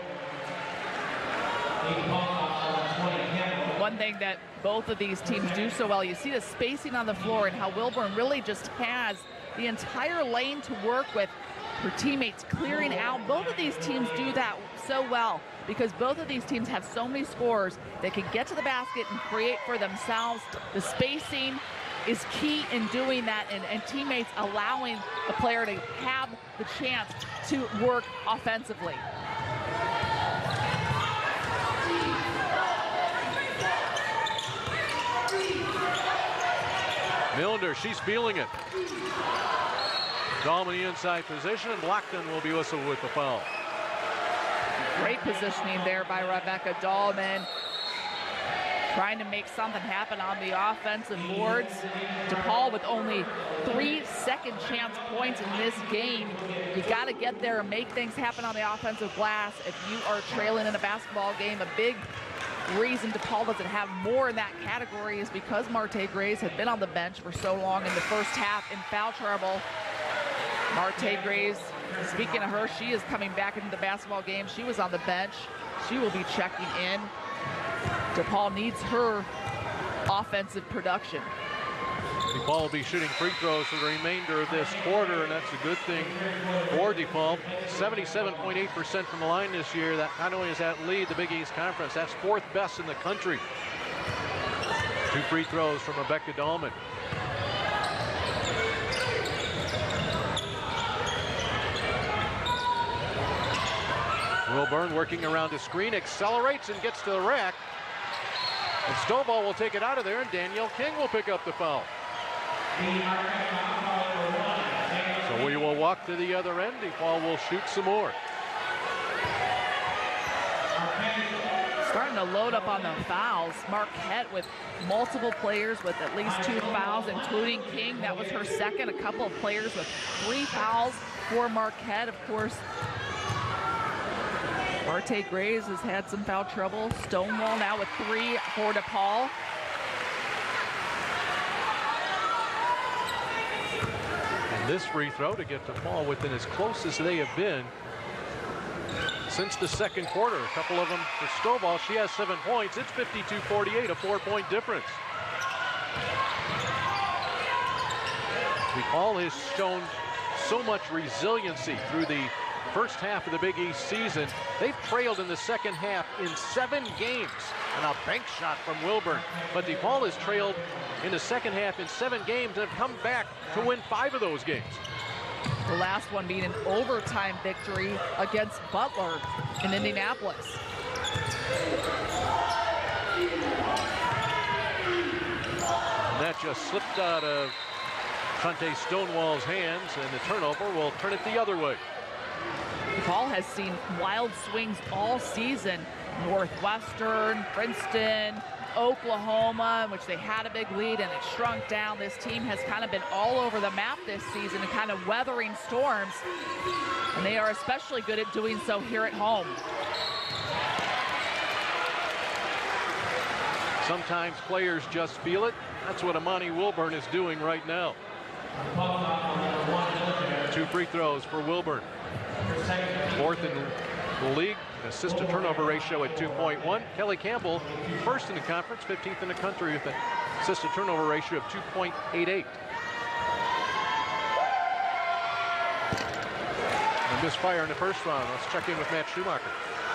One thing that both of these teams do so well, you see the spacing on the floor and how Wilborn really just has the entire lane to work with. Her teammates clearing out. Both of these teams do that so well because both of these teams have so many scorers that can get to the basket and create for themselves. The spacing is key in doing that, and teammates allowing the player to have the chance to work offensively. Millender, she's feeling it. Dahlman the inside position, and Blockton will be whistled with the foul. Great positioning there by Rebecca Dahlman. Trying to make something happen on the offensive boards. DePaul with only 3 second chance points in this game. You got to get there and make things happen on the offensive glass if you are trailing in a basketball game. A big reason DePaul doesn't have more in that category is because Marte Graves had been on the bench for so long in the first half in foul trouble. Marte Graves, speaking of her, she is coming back into the basketball game. She was on the bench. She will be checking in. DePaul needs her offensive production. DePaul will be shooting free throws for the remainder of this quarter, and that's a good thing for DePaul. 77.8% from the line this year. That not only does that lead the Big East Conference, that's 4th best in the country. 2 free throws from Rebecca Dahlman. Wilburn working around the screen, accelerates and gets to the rack. And Stovall will take it out of there, and Danielle King will pick up the foul. So we will walk to the other end. DePaul will shoot some more. Starting to load up on the fouls. Marquette with multiple players with at least 2 fouls, including King. That was her second. A couple of players with 3 fouls for Marquette. Of course, Marte Graves has had some foul trouble. Stonewall now with 3 for DePaul. And this free throw to get DePaul within as close as they have been since the second quarter. A couple of them for Stovall. She has 7 points. It's 52-48, a 4-point difference. DePaul has shown so much resiliency through the first half of the Big East season. They've trailed in the second half in 7 games, and a bank shot from Wilburn. But DePaul has trailed in the second half in 7 games and have come back to win 5 of those games. The last one being an overtime victory against Butler in Indianapolis. And that just slipped out of Shante Stonewall's hands, and the turnover will turn it the other way. DePaul has seen wild swings all season. Northwestern, Princeton, Oklahoma, in which they had a big lead and it shrunk down. This team has kind of been all over the map this season and kind of weathering storms. And they are especially good at doing so here at home. Sometimes players just feel it. That's what Amani Wilburn is doing right now. 2 free throws for Wilburn. 4th in the league, an assist to turnover ratio at 2.1. Kelly Campbell, 1st in the conference, 15th in the country with an assist to turnover ratio of 2.88. A misfire in the first round. Let's check in with Matt Schumacher.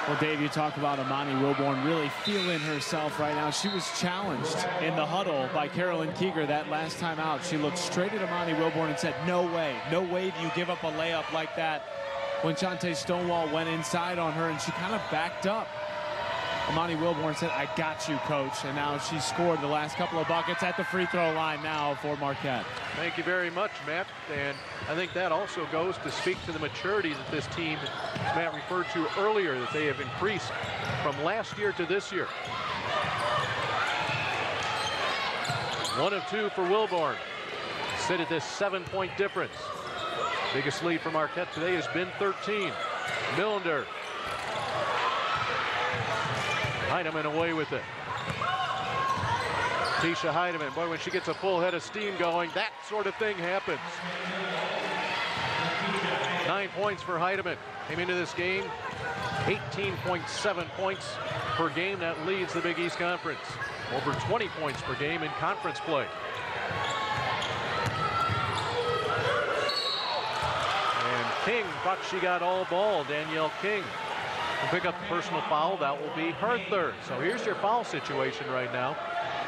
Well, Dave, you talk about Amani Wilburn really feeling herself right now. She was challenged in the huddle by Carolyn Keeger that last time out. She looked straight at Amani Wilburn and said, no way do you give up a layup like that. When Shante Stonewall went inside on her and she kind of backed up, Amani Wilburn said, I got you, coach. And now she scored the last couple of buckets at the free throw line now for Marquette. Thank you very much, Matt. And I think that also goes to speak to the maturity that this team, as Matt referred to earlier, that they have increased from last year to this year. 1 of 2 for Wilburn. Sit at this 7-point difference. Biggest lead for Marquette today has been 13. Millender. Heidemann away with it. Tisha Heidemann, boy, when she gets a full head of steam going, that sort of thing happens. 9 points for Heidemann. Came into this game, 18.7 points per game. That leads the Big East Conference. Over 20 points per game in conference play. King thought she got all ball. Danielle King will pick up the personal foul. That will be her 3rd. So here's your foul situation right now.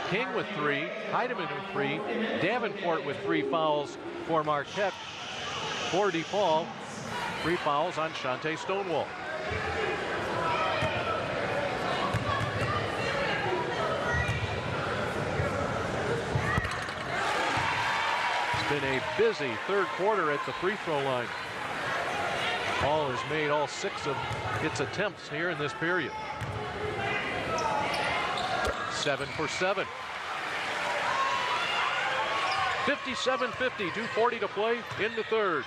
King with 3, Heidemann with 3, Davenport with 3 fouls for Marquette. For DePaul, 3 fouls on Shante Stonewall. It's been a busy 3rd quarter at the free throw line. Paul has made all 6 of its attempts here in this period. 7 for 7. 57-50, 2:40 to play in the third.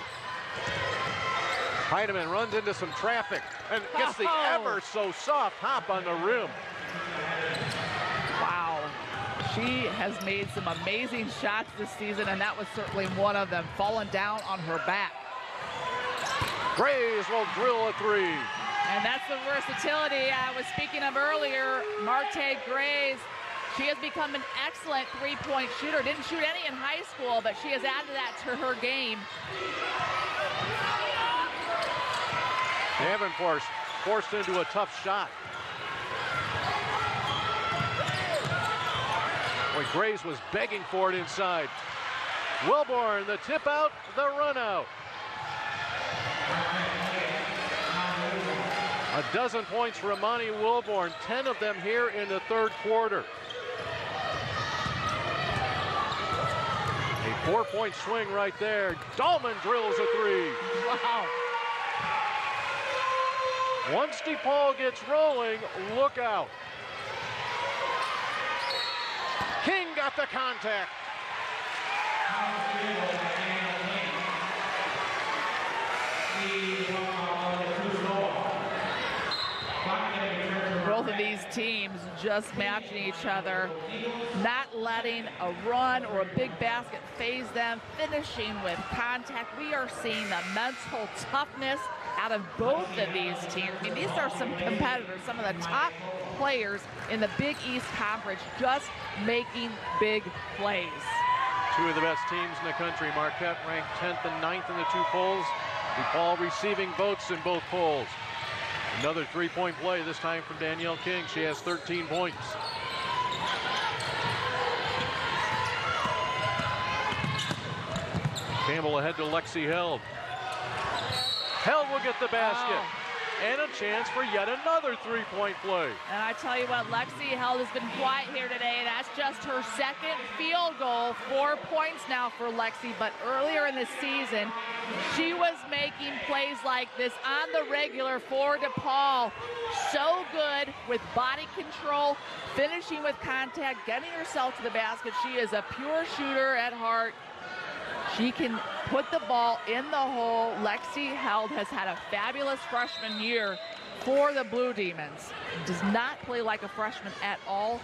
Heidemann runs into some traffic and gets the ever so soft hop on the rim. Wow. She has made some amazing shots this season, and that was certainly one of them, falling down on her back. Grays will drill a 3. And that's the versatility I was speaking of earlier. Marte Grays, she has become an excellent three-point shooter. Didn't shoot any in high school, but she has added that to her game. Davenport forced into a tough shot. Boy, Grays was begging for it inside. Wilborn, the tip out, the run out. A dozen points for Amani Wilborn, 10 of them here in the third quarter. A 4-point swing right there. Dahlman drills a 3. Wow. Once DePaul gets rolling, look out. King got the contact. Both of these teams just matching each other, not letting a run or a big basket phase them, finishing with contact. We are seeing the mental toughness out of both of these teams. I mean, these are some competitors, some of the top players in the Big East Conference, just making big plays. 2 of the best teams in the country. Marquette ranked 10th and 9th in the 2 polls. DePaul receiving votes in both polls. Another 3-point play, this time from Danielle King. She has 13 points. Campbell ahead to Lexi Held. Held will get the basket. And a chance for yet another 3-point play. And I tell you what, Lexi Held has been quiet here today. That's just her second field goal. 4 points now for Lexi, but earlier in the season, she was making plays like this on the regular for DePaul. So good with body control, finishing with contact, getting herself to the basket. She is a pure shooter at heart. She can put the ball in the hole. Lexi Held has had a fabulous freshman year for the Blue Demons. Does not play like a freshman at all,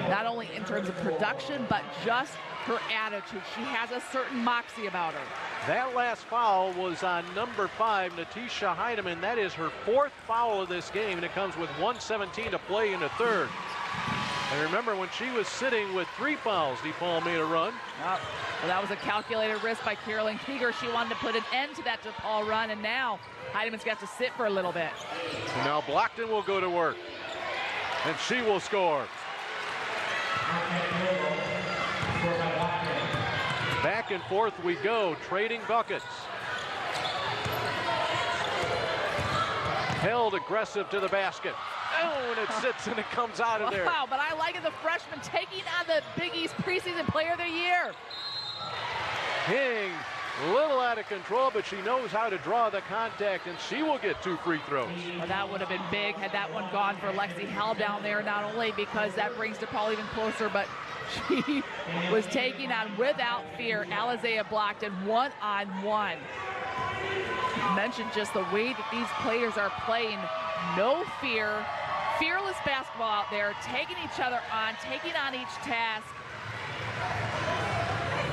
not only in terms of production, but just her attitude. She has a certain moxie about her. That last foul was on number 5, Natisha Heidemann. That is her 4th foul of this game, and it comes with 1:17 to play in the third. And remember, when she was sitting with 3 fouls, DePaul made a run. Well, that was a calculated risk by Carolyn Keeger. She wanted to put an end to that DePaul run, and now Heidemann's got to sit for a little bit. So now Blockton will go to work, and she will score. Back and forth we go, trading buckets. Held aggressive to the basket. Oh, and it sits and it comes out of there. Wow, but I like it, the freshman taking on the Big East preseason player of the year. King, a little out of control, but she knows how to draw the contact, and she will get 2 free throws. Well, that would have been big had that one gone for Lexi Held down there, not only because that brings DePaul even closer, but she was taking on, without fear, Alizea Blockton one-on-one. Mentioned just the way that these players are playing. No fear, fearless basketball out there, taking each other on, taking on each task,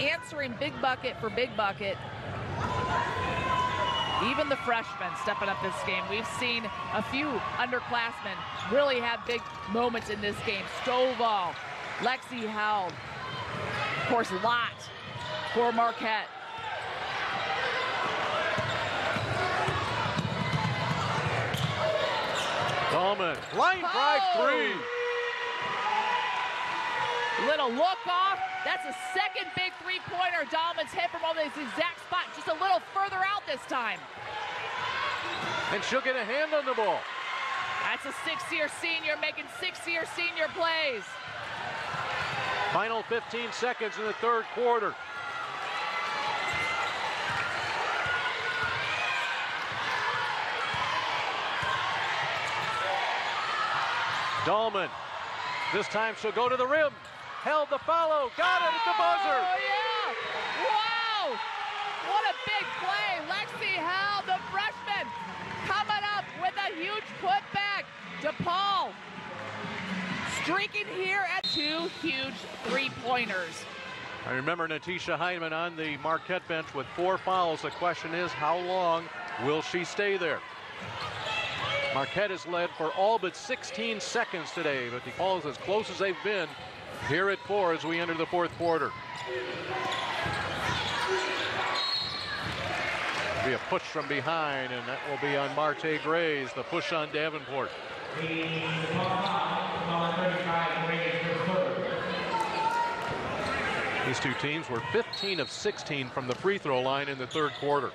answering big bucket for big bucket. Even the freshmen stepping up this game. We've seen a few underclassmen really have big moments in this game. Stovall, Lexi Held, of course, Lott for Marquette. Dahlman, line drive 3. Little look off. That's a second big three-pointer. Dahlman's hit from over this exact spot, just a little further out this time. And she'll get a hand on the ball. That's a 6-year senior making 6-year senior plays. Final 15 seconds in the third quarter. Dahlman. This time she'll go to the rim. Held the follow. Got it at the buzzer. Oh, yeah. Wow. What a big play. Lexi Held, the freshman, coming up with a huge putback. DePaul streaking here at 2 huge three-pointers. I remember Natisha Heidemann on the Marquette bench with 4 fouls. The question is, how long will she stay there? Marquette has led for all but 16 seconds today, but DePaul is as close as they've been here at 4 as we enter the 4th quarter. Be a push from behind, and that will be on Marte Grays. The push on Davenport. These two teams were 15 of 16 from the free throw line in the 3rd quarter.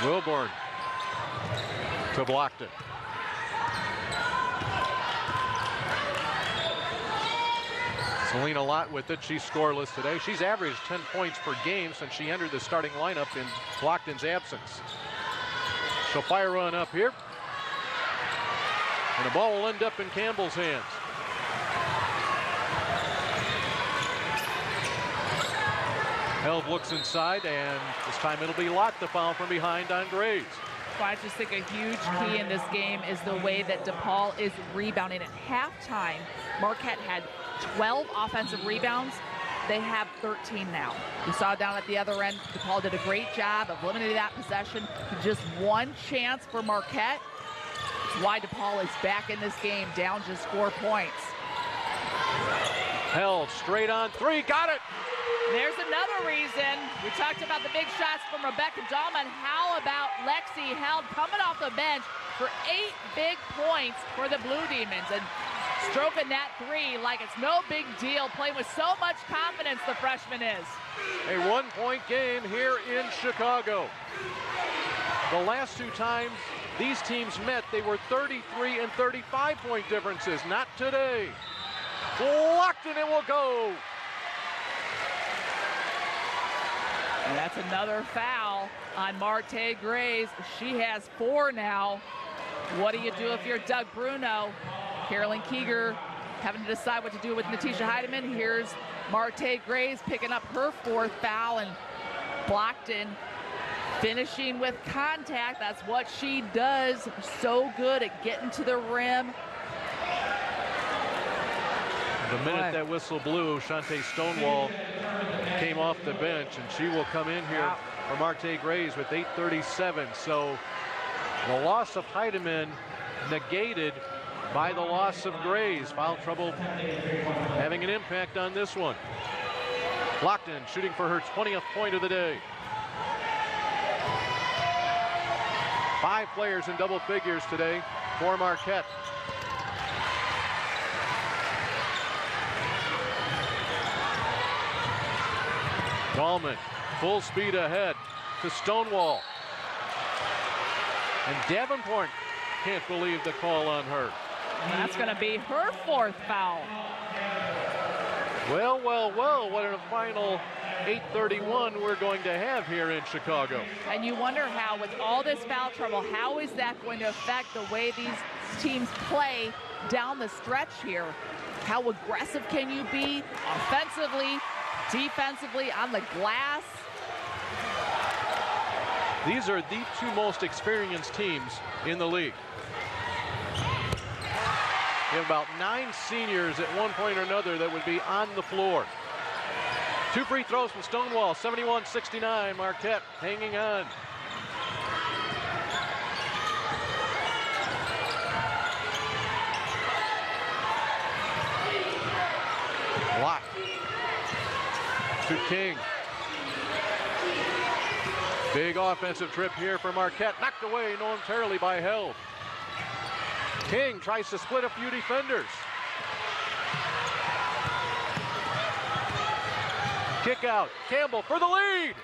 Wilborn to Blockton. Selena Lott with it. She's scoreless today. She's averaged 10 points per game since she entered the starting lineup in Blockton's absence. She'll fire one up here. And the ball will end up in Campbell's hands. Held looks inside, and this time it'll be Lott the foul from behind on Grays. Well, I just think a huge key in this game is the way that DePaul is rebounding. At halftime, Marquette had 12 offensive rebounds. They have 13 now. You saw down at the other end, DePaul did a great job of limiting that possession to just 1 chance for Marquette. It's why DePaul is back in this game, down just 4 points. Held straight on 3, got it! There's another reason. We talked about the big shots from Rebecca Dahlman. How about Lexi Held coming off the bench for 8 big points for the Blue Demons, and stroking that 3 like it's no big deal, playing with so much confidence the freshman is. A 1-point game here in Chicago. The last 2 times these teams met, they were 33 and 35-point differences. Not today. Locked and it will go. And that's another foul on Marte Grays. She has 4 now. What do you do if you're Doug Bruno? Carolyn Keeger having to decide what to do with Natisha Heidemann. Here's Marte Grays picking up her 4th foul, and Blockton finishing with contact. That's what she does. So good at getting to the rim. The minute that whistle blew, Shante Stonewall came off the bench, and she will come in here for Marte Grays with 8:37. So the loss of Heidemann negated by the loss of Grays. Foul trouble having an impact on this one. Blockton shooting for her 20th point of the day. 5 players in double figures today for Marquette. Dahlman full speed ahead to Stonewall. And Davenport can't believe the call on her. That's going to be her 4th foul. Well, well, well, what a final 8:31 we're going to have here in Chicago. And you wonder how, with all this foul trouble, how is that going to affect the way these teams play down the stretch here? How aggressive can you be offensively, defensively, on the glass? These are the 2 most experienced teams in the league. You have about 9 seniors at one point or another that would be on the floor. 2 free throws from Stonewall, 71-69. Marquette hanging on. Block to King. Big offensive trip here for Marquette. Knocked away momentarily by Held. King tries to split a few defenders. Kick out. Campbell for the lead.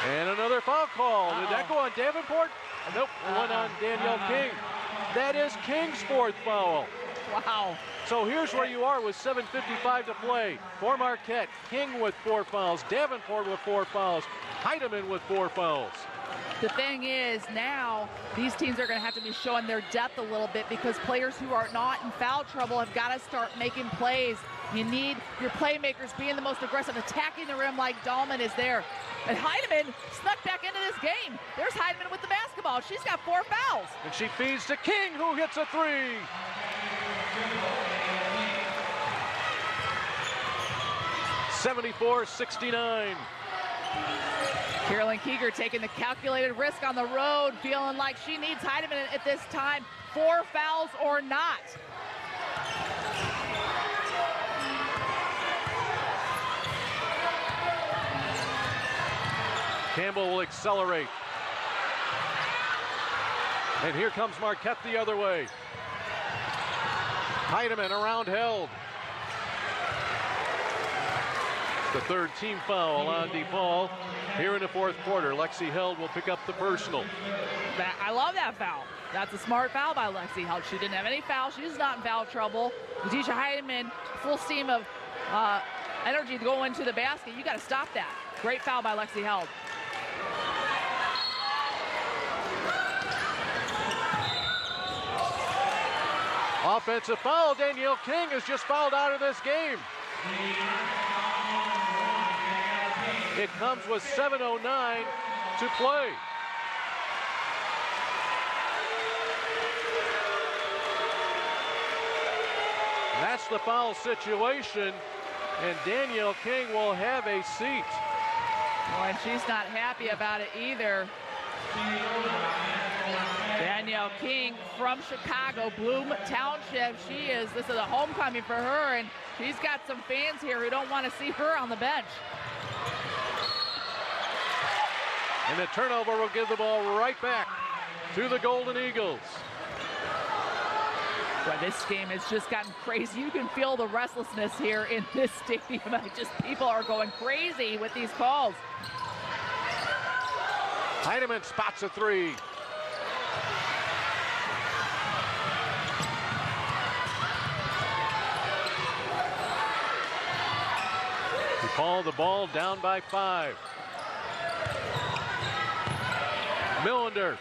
And another foul call. Did that go on Davenport? Nope, one on Danielle King. That is King's 4th foul. Wow. So here's where you are with 7:55 to play. For Marquette, King with 4 fouls, Davenport with 4 fouls, Heidemann with 4 fouls. The thing is, now these teams are going to have to be showing their depth a little bit because players who are not in foul trouble have got to start making plays. You need your playmakers being the most aggressive, attacking the rim like Dahlman is there. And Heidemann snuck back into this game. There's Heidemann with the basketball. She's got 4 fouls. And she feeds to King, who hits a 3. (74-69). Carolyn Keeger taking the calculated risk on the road, feeling like she needs Heidemann at this time, 4 fouls or not. Campbell will accelerate. And here comes Marquette the other way. Heidemann around held. The 3rd team foul on DePaul. Here in the 4th quarter, Lexi Held will pick up the personal. I love that foul. That's a smart foul by Lexi Held. She didn't have any foul. She's not in foul trouble. Letitia Heidemann, full steam of energy to go into the basket. You got to stop that. Great foul by Lexi Held. Offensive foul. Danielle King is just fouled out of this game. It comes with 7:09 to play. That's the foul situation, and Danielle King will have a seat. Well, and she's not happy about it either. Danielle King from Chicago, Bloom Township. This is a homecoming for her, and she's got some fans here who don't want to see her on the bench. And the turnover will give the ball right back to the Golden Eagles. Boy, this game has just gotten crazy. You can feel the restlessness here in this stadium. People are going crazy with these calls. Heidemann spots a 3. DePaul the ball down by 5. Millender.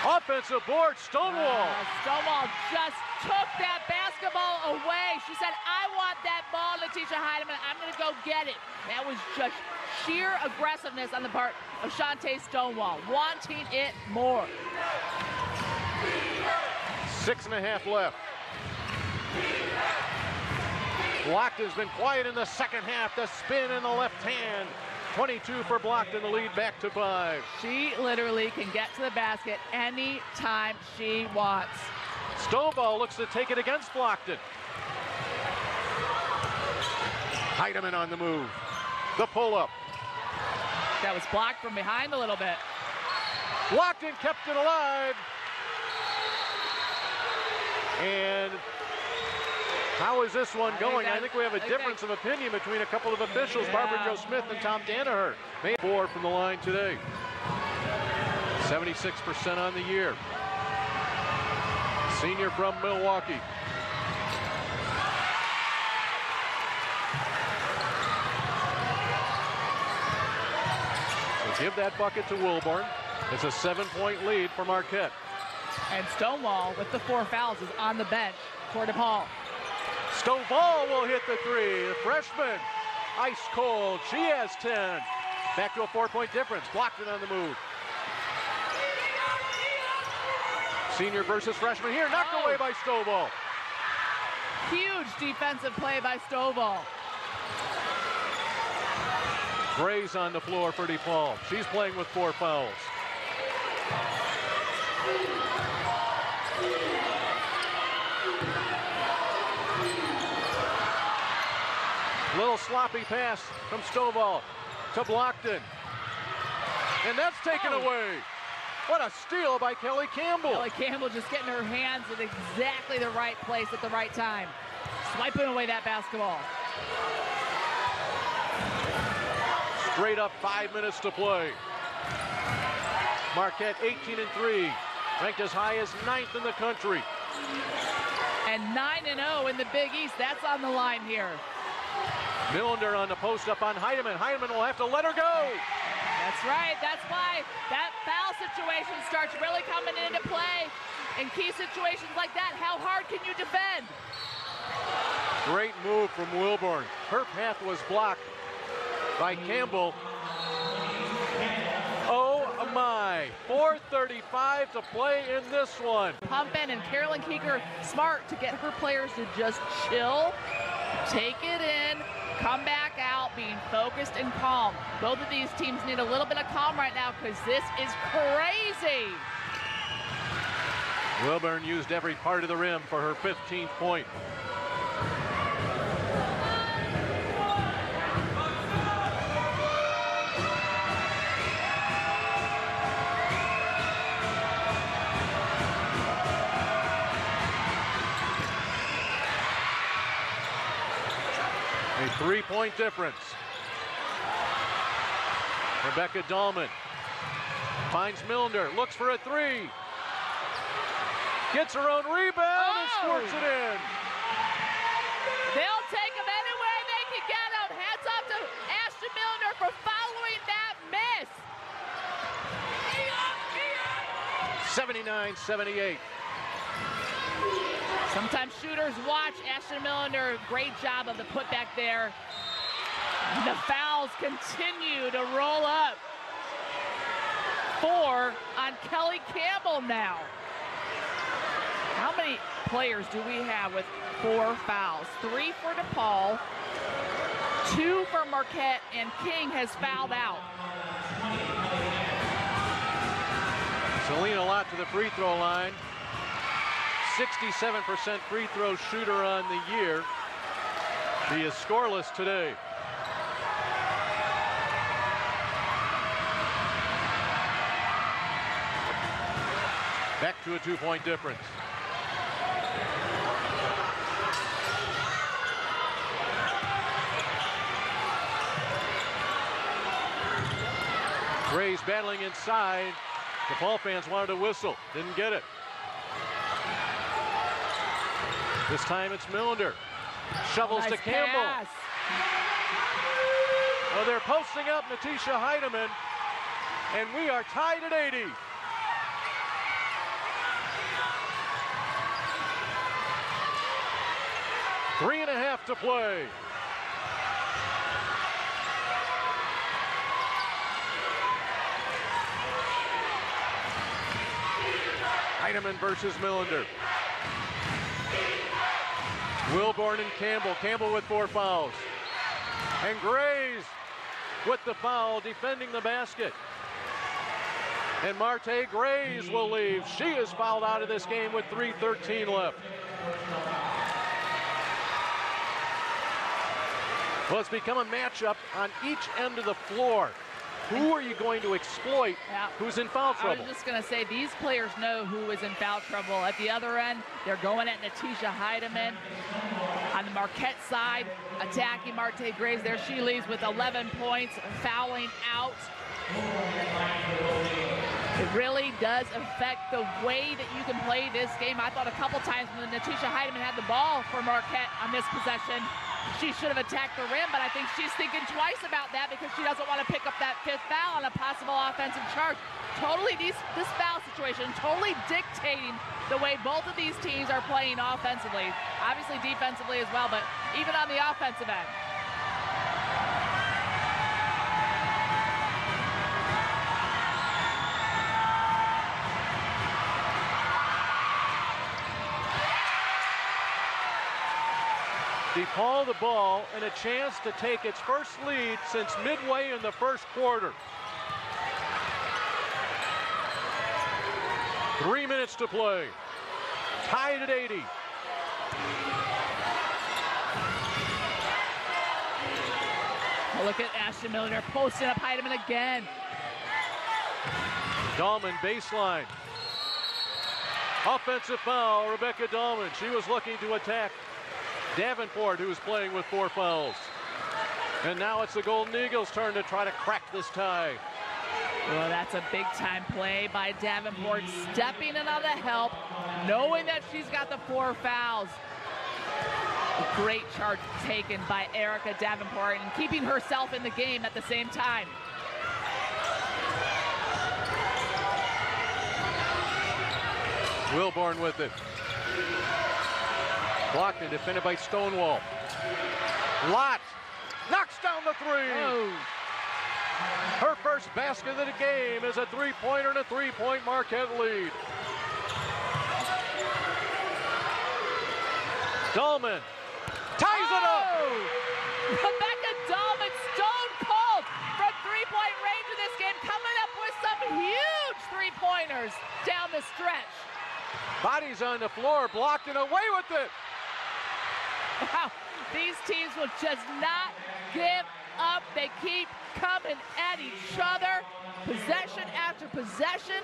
Offensive board, Stonewall. Stonewall just took that basketball away. She said, I want that ball, Letitia Heidemann. I'm going to go get it. That was just sheer aggressiveness on the part of Shantae Stonewall, wanting it more. 6.5 left. Blockton's been quiet in the second half. The spin in the left hand. 22 for Blockton, the lead back to 5. She literally can get to the basket anytime she wants. Stonewall looks to take it against Blockton. Heidemann on the move. The pull-up. That was blocked from behind a little bit. Blockton kept it alive. And how is this one going? I think we have a difference of opinion between a couple of officials, Barbara Jo Smith and Tom Danaher. 4 from the line today. 76% on the year. Senior from Milwaukee. So give that bucket to Wilborn. It's a 7-point lead for Marquette. And Stonewall, with the 4 fouls, is on the bench for DePaul. Stonewall will hit the 3. The freshman, ice cold. She has 10. Back to a 4-point difference. Blockton on the move. Senior versus freshman here. Knocked away by Stovall. Huge defensive play by Stovall. Gray's on the floor for DePaul. She's playing with 4 fouls. Little sloppy pass from Stovall to Blockton. And that's taken away. What a steal by Kelly Campbell. Kelly Campbell just getting her hands in exactly the right place at the right time. Swiping away that basketball. Straight up 5 minutes to play. Marquette 18-3, ranked as high as 9th in the country. And 9-0 in the Big East. That's on the line here. Millender on the post up on Heidemann. Heidemann will have to let her go. That's right. That's why that foul situation starts really coming into play in key situations like that. How hard can you defend? Great move from Wilburn. Her path was blocked by Campbell. Oh my, 4:35 to play in this one. Pumpin and Carolyn Keeger smart to get her players to just chill, take it in, come back out, being focused and calm. Both of these teams need a little bit of calm right now because this is crazy. Wilburn used every part of the rim for her 15th point. A 3-point difference. Rebecca Dahlman finds Millender, looks for a three. Gets her own rebound and squirts it in. They'll take them any way they can get them. Hats off to Ashton Millender for following that miss. 79-78. Sometimes shooters watch Ashton Millender. Great job of the putback there. The fouls continue to roll up. 4 on Kelly Campbell now. How many players do we have with 4 fouls? 3 for DePaul, 2 for Marquette, and King has fouled out. Selena Lott to the free throw line. 67% free throw shooter on the year. She is scoreless today. Back to a 2-point difference. Gray's battling inside. The DePaul fans wanted to whistle. Didn't get it. This time it's Millender. Shovels to Campbell. Pass. Oh, they're posting up Natisha Heidemann. And we are tied at 80. Three and a half to play. Heidemann versus Millender. Wilburn and Campbell. Campbell with 4 fouls. And Grays with the foul, defending the basket. And Marte Grays will leave. She is fouled out of this game with 3:13 left. Well, it's become a matchup on each end of the floor. Who are you going to exploit? Who's in foul trouble? I was just going to say, these players know who is in foul trouble. At the other end, they're going at Natisha Heidemann. On the Marquette side, attacking Marte Graves. There she leaves with 11 points, fouling out. It really does affect the way that you can play this game. I thought a couple times when Natisha Heidemann had the ball for Marquette on this possession, she should have attacked the rim, but I think she's thinking twice about that because she doesn't want to pick up that 5th foul on a possible offensive charge. Totally, this foul situation totally dictating the way both of these teams are playing offensively. Obviously defensively as well, but even on the offensive end. DePaul the ball and a chance to take its first lead since midway in the first quarter. 3 minutes to play. Tied at 80. Look at Ashton Millender posting up Heidemann again. Dahlman baseline. Offensive foul, Rebecca Dahlman. She was looking to attack Davenport, who is playing with 4 fouls. And now it's the Golden Eagles' turn to try to crack this tie. Well, that's a big-time play by Davenport, stepping in on the help, knowing that she's got the 4 fouls. A great charge taken by Erica Davenport and keeping herself in the game at the same time. Wilborn with it. Blocked and defended by Stonewall. Lott knocks down the three. Oh. Her first basket of the game is a three-pointer and a three-point Marquette lead. Dahlman ties it up. Rebecca Dahlman, stone cold from three-point range in this game, coming up with some huge three-pointers down the stretch. Bodies on the floor, blocked and away with it. Wow, these teams will just not give up. They keep coming at each other, possession after possession.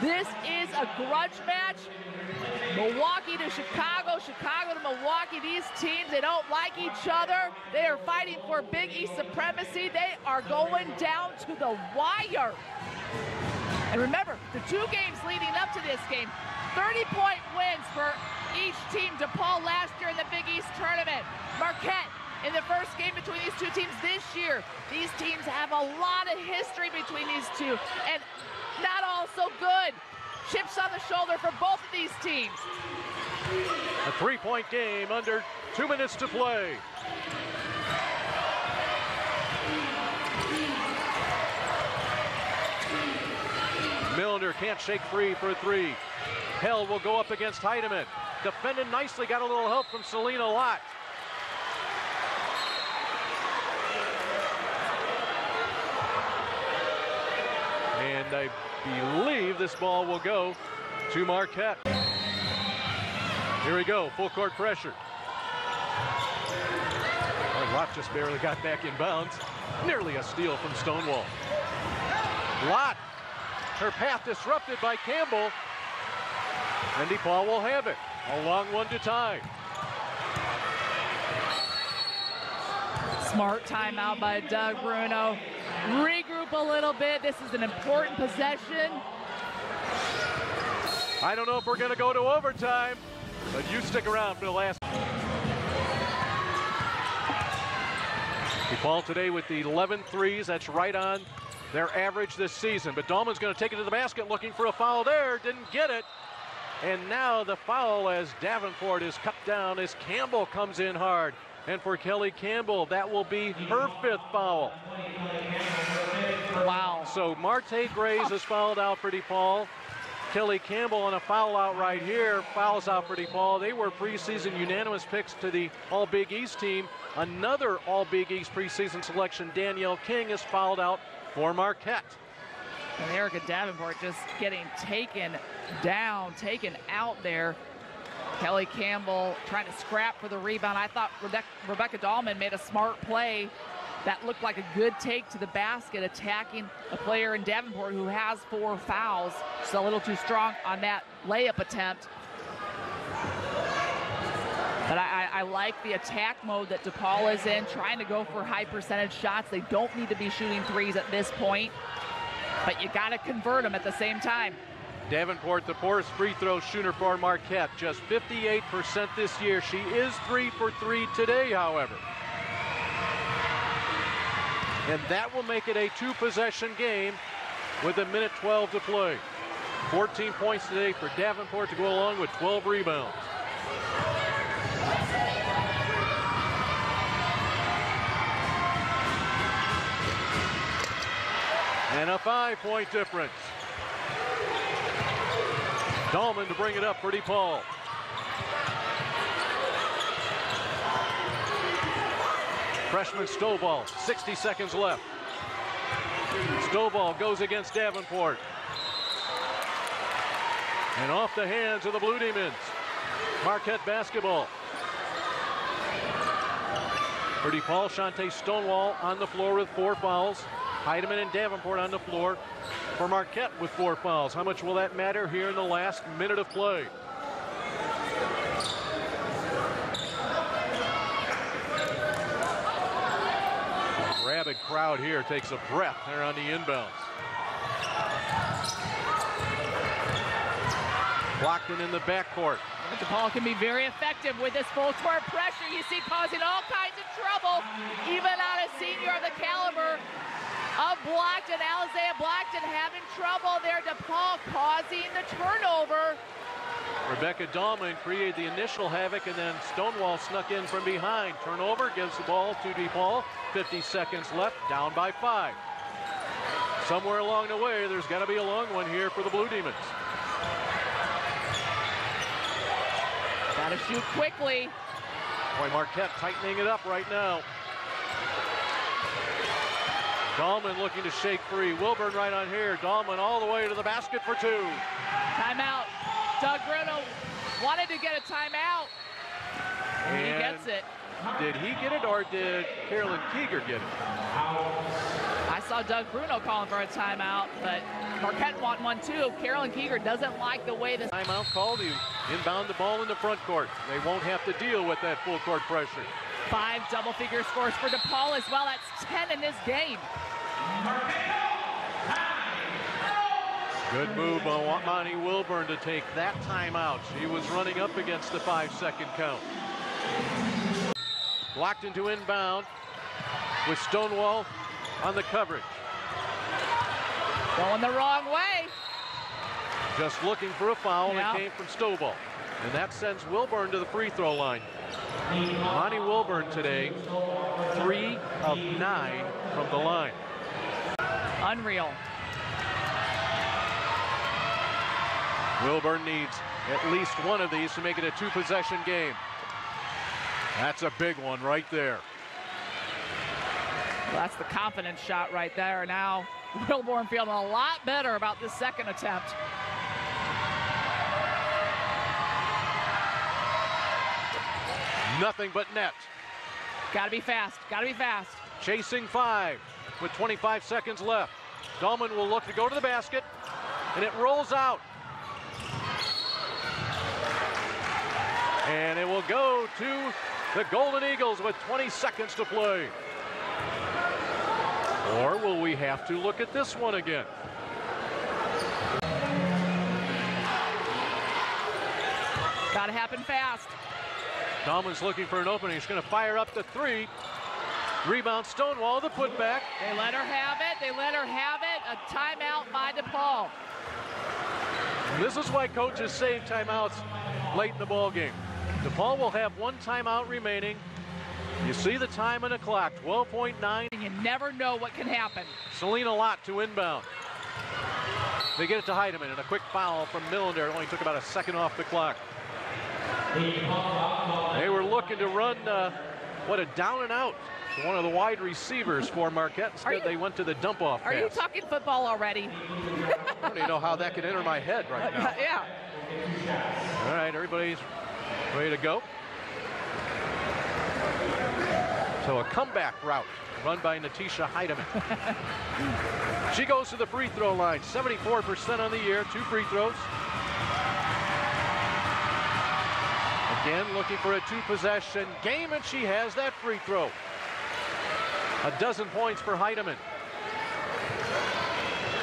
This is a grudge match. Milwaukee to Chicago, Chicago to Milwaukee. These teams, they don't like each other. They are fighting for Big East supremacy. They are going down to the wire. And remember, the two games leading up to this game, 30-point wins for each team. DePaul last year in the Big East tournament. Marquette in the first game between these two teams this year. These teams have a lot of history between these two, and not all so good. Chips on the shoulder for both of these teams. A three-point game under 2 minutes to play. Millender can't shake free for a three. Held will go up against Heidemann. Defended nicely, got a little help from Selena Lott. And I believe this ball will go to Marquette. Here we go, full court pressure. Lott just barely got back in bounds. Nearly a steal from Stonewall. Lott, her path disrupted by Campbell. And DePaul will have it. A long one to tie. Smart timeout by Doug Bruno. Regroup a little bit. This is an important possession. I don't know if we're going to go to overtime, but you stick around for the last. DePaul today with the 11 threes. That's right on their average this season. But Dahlman's going to take it to the basket looking for a foul there. Didn't get it. And now the foul as Davenport is cut down as Campbell comes in hard. And for Kelly Campbell, that will be her 5th foul. Wow. So Marte Grays is fouled out for DePaul. Kelly Campbell on a foul out right here, fouls out for DePaul. They were preseason unanimous picks to the All-Big East team. Another All-Big East preseason selection, Danielle King, is fouled out for Marquette. And Erica Davenport just getting taken down, taken out there. Kelly Campbell trying to scrap for the rebound. I thought Rebecca Dahlman made a smart play that looked like a good take to the basket, attacking a player in Davenport who has 4 fouls. Just a little too strong on that layup attempt. But I like the attack mode that DePaul is in, trying to go for high percentage shots. They don't need to be shooting threes at this point, but you got to convert them at the same time. Davenport, the poorest free throw shooter for Marquette, just 58% this year. She is 3 for 3 today, however. And that will make it a 2-possession game with 1:12 to play. 14 points today for Davenport to go along with 12 rebounds. And a 5-point difference. Dahlman to bring it up for DePaul. Freshman Stovall, 60 seconds left. Stovall goes against Davenport. And off the hands of the Blue Demons. Marquette basketball. For DePaul, Shantae Stonewall on the floor with 4 fouls. Heidemann and Davenport on the floor for Marquette with 4 fouls. How much will that matter here in the last minute of play? Rabid crowd here takes a breath there on the inbounds. Blockton in the backcourt. DePaul can be very effective with this full court pressure. You see, causing all kinds of trouble, even on a senior of the caliber of Blockton. Alizea Blockton having trouble there. DePaul causing the turnover. Rebecca Dahlman created the initial havoc, and then Stonewall snuck in from behind. Turnover, gives the ball to DePaul. 50 seconds left, down by 5. Somewhere along the way, there's got to be a long one here for the Blue Demons. Got to shoot quickly. Boy, Marquette tightening it up right now. Dahlman looking to shake free. Wilburn right on here. Dahlman all the way to the basket for 2. Timeout. Doug Bruno wanted to get a timeout. And he gets it. Did he get it, or did Carolyn Keeger get it? I saw Doug Bruno calling for a timeout, but Marquette want one too. Carolyn Keeger doesn't like the way this timeout called. You inbound the ball in the front court. They won't have to deal with that full court pressure. 5 double-figure scores for DePaul as well. That's 10 in this game. Good move by Monty Wilburn to take that timeout. She was running up against the 5-second count. Blocked into inbound with Stonewall on the coverage. Going the wrong way. Just looking for a foul, and it came from Stovall. And that sends Wilburn to the free throw line. Monty Wilburn today, 3 of 9 from the line. Unreal. Wilburn needs at least one of these to make it a 2-possession game. That's a big one right there. Well, that's the confidence shot right there. Now Wilburn feeling a lot better about this second attempt. Nothing but net. Gotta be fast. Gotta be fast. Chasing 5 with 25 seconds left. Dahlman will look to go to the basket, and it rolls out. And it will go to the Golden Eagles with 20 seconds to play. Or will we have to look at this one again? Gotta happen fast. Dahlman's looking for an opening. He's going to fire up the 3. Rebound Stonewall, the putback. They let her have it. They let her have it. A timeout by DePaul. This is why coaches save timeouts late in the ball game. DePaul will have 1 timeout remaining. You see the time on the clock, 12.9. You never know what can happen. Selena Lott to inbound. They get it to Heidemann, and a quick foul from Millender. It only took about a second off the clock. They were looking to run, a down and out to one of the wide receivers for Marquette. Instead, they went to the dump-off pass. Are you talking football already? I don't even know how that could enter my head right now. Yeah. All right, everybody's ready to go. So a comeback route run by Natisha Heidemann. She goes to the free throw line, 74% on the year, 2 free throws. Again, looking for a 2-possession game, and she has that free throw. 12 points for Heidemann.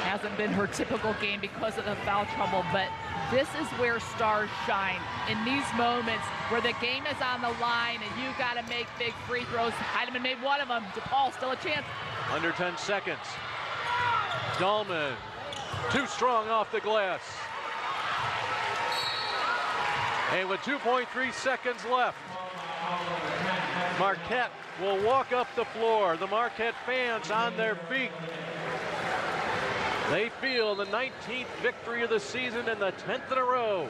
Hasn't been her typical game because of the foul trouble, but this is where stars shine. In these moments where the game is on the line and you got to make big free throws. Heidemann made one of them. DePaul still a chance. Under 10 seconds. Dahlman, too strong off the glass. And with 2.3 seconds left, Marquette will walk up the floor. The Marquette fans on their feet. They feel the 19th victory of the season and the 10th in a row.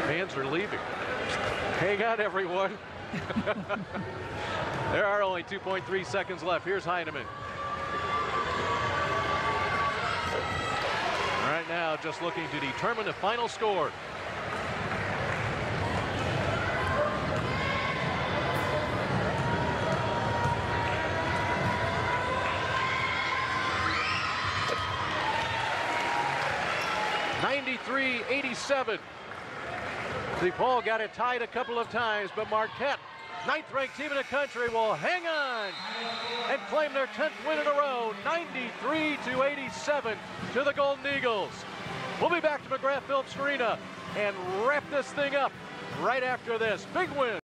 Fans are leaving. Hang on, everyone. There are only 2.3 seconds left. Here's Heidemann. Right now, just looking to determine the final score. (93-87). DePaul got it tied a couple of times, but Marquette, 9th-ranked team in the country, will hang on and claim their 10th win in a row, 93-87 to the Golden Eagles. We'll be back to McGrath-Phillips Arena and wrap this thing up right after this. Big win.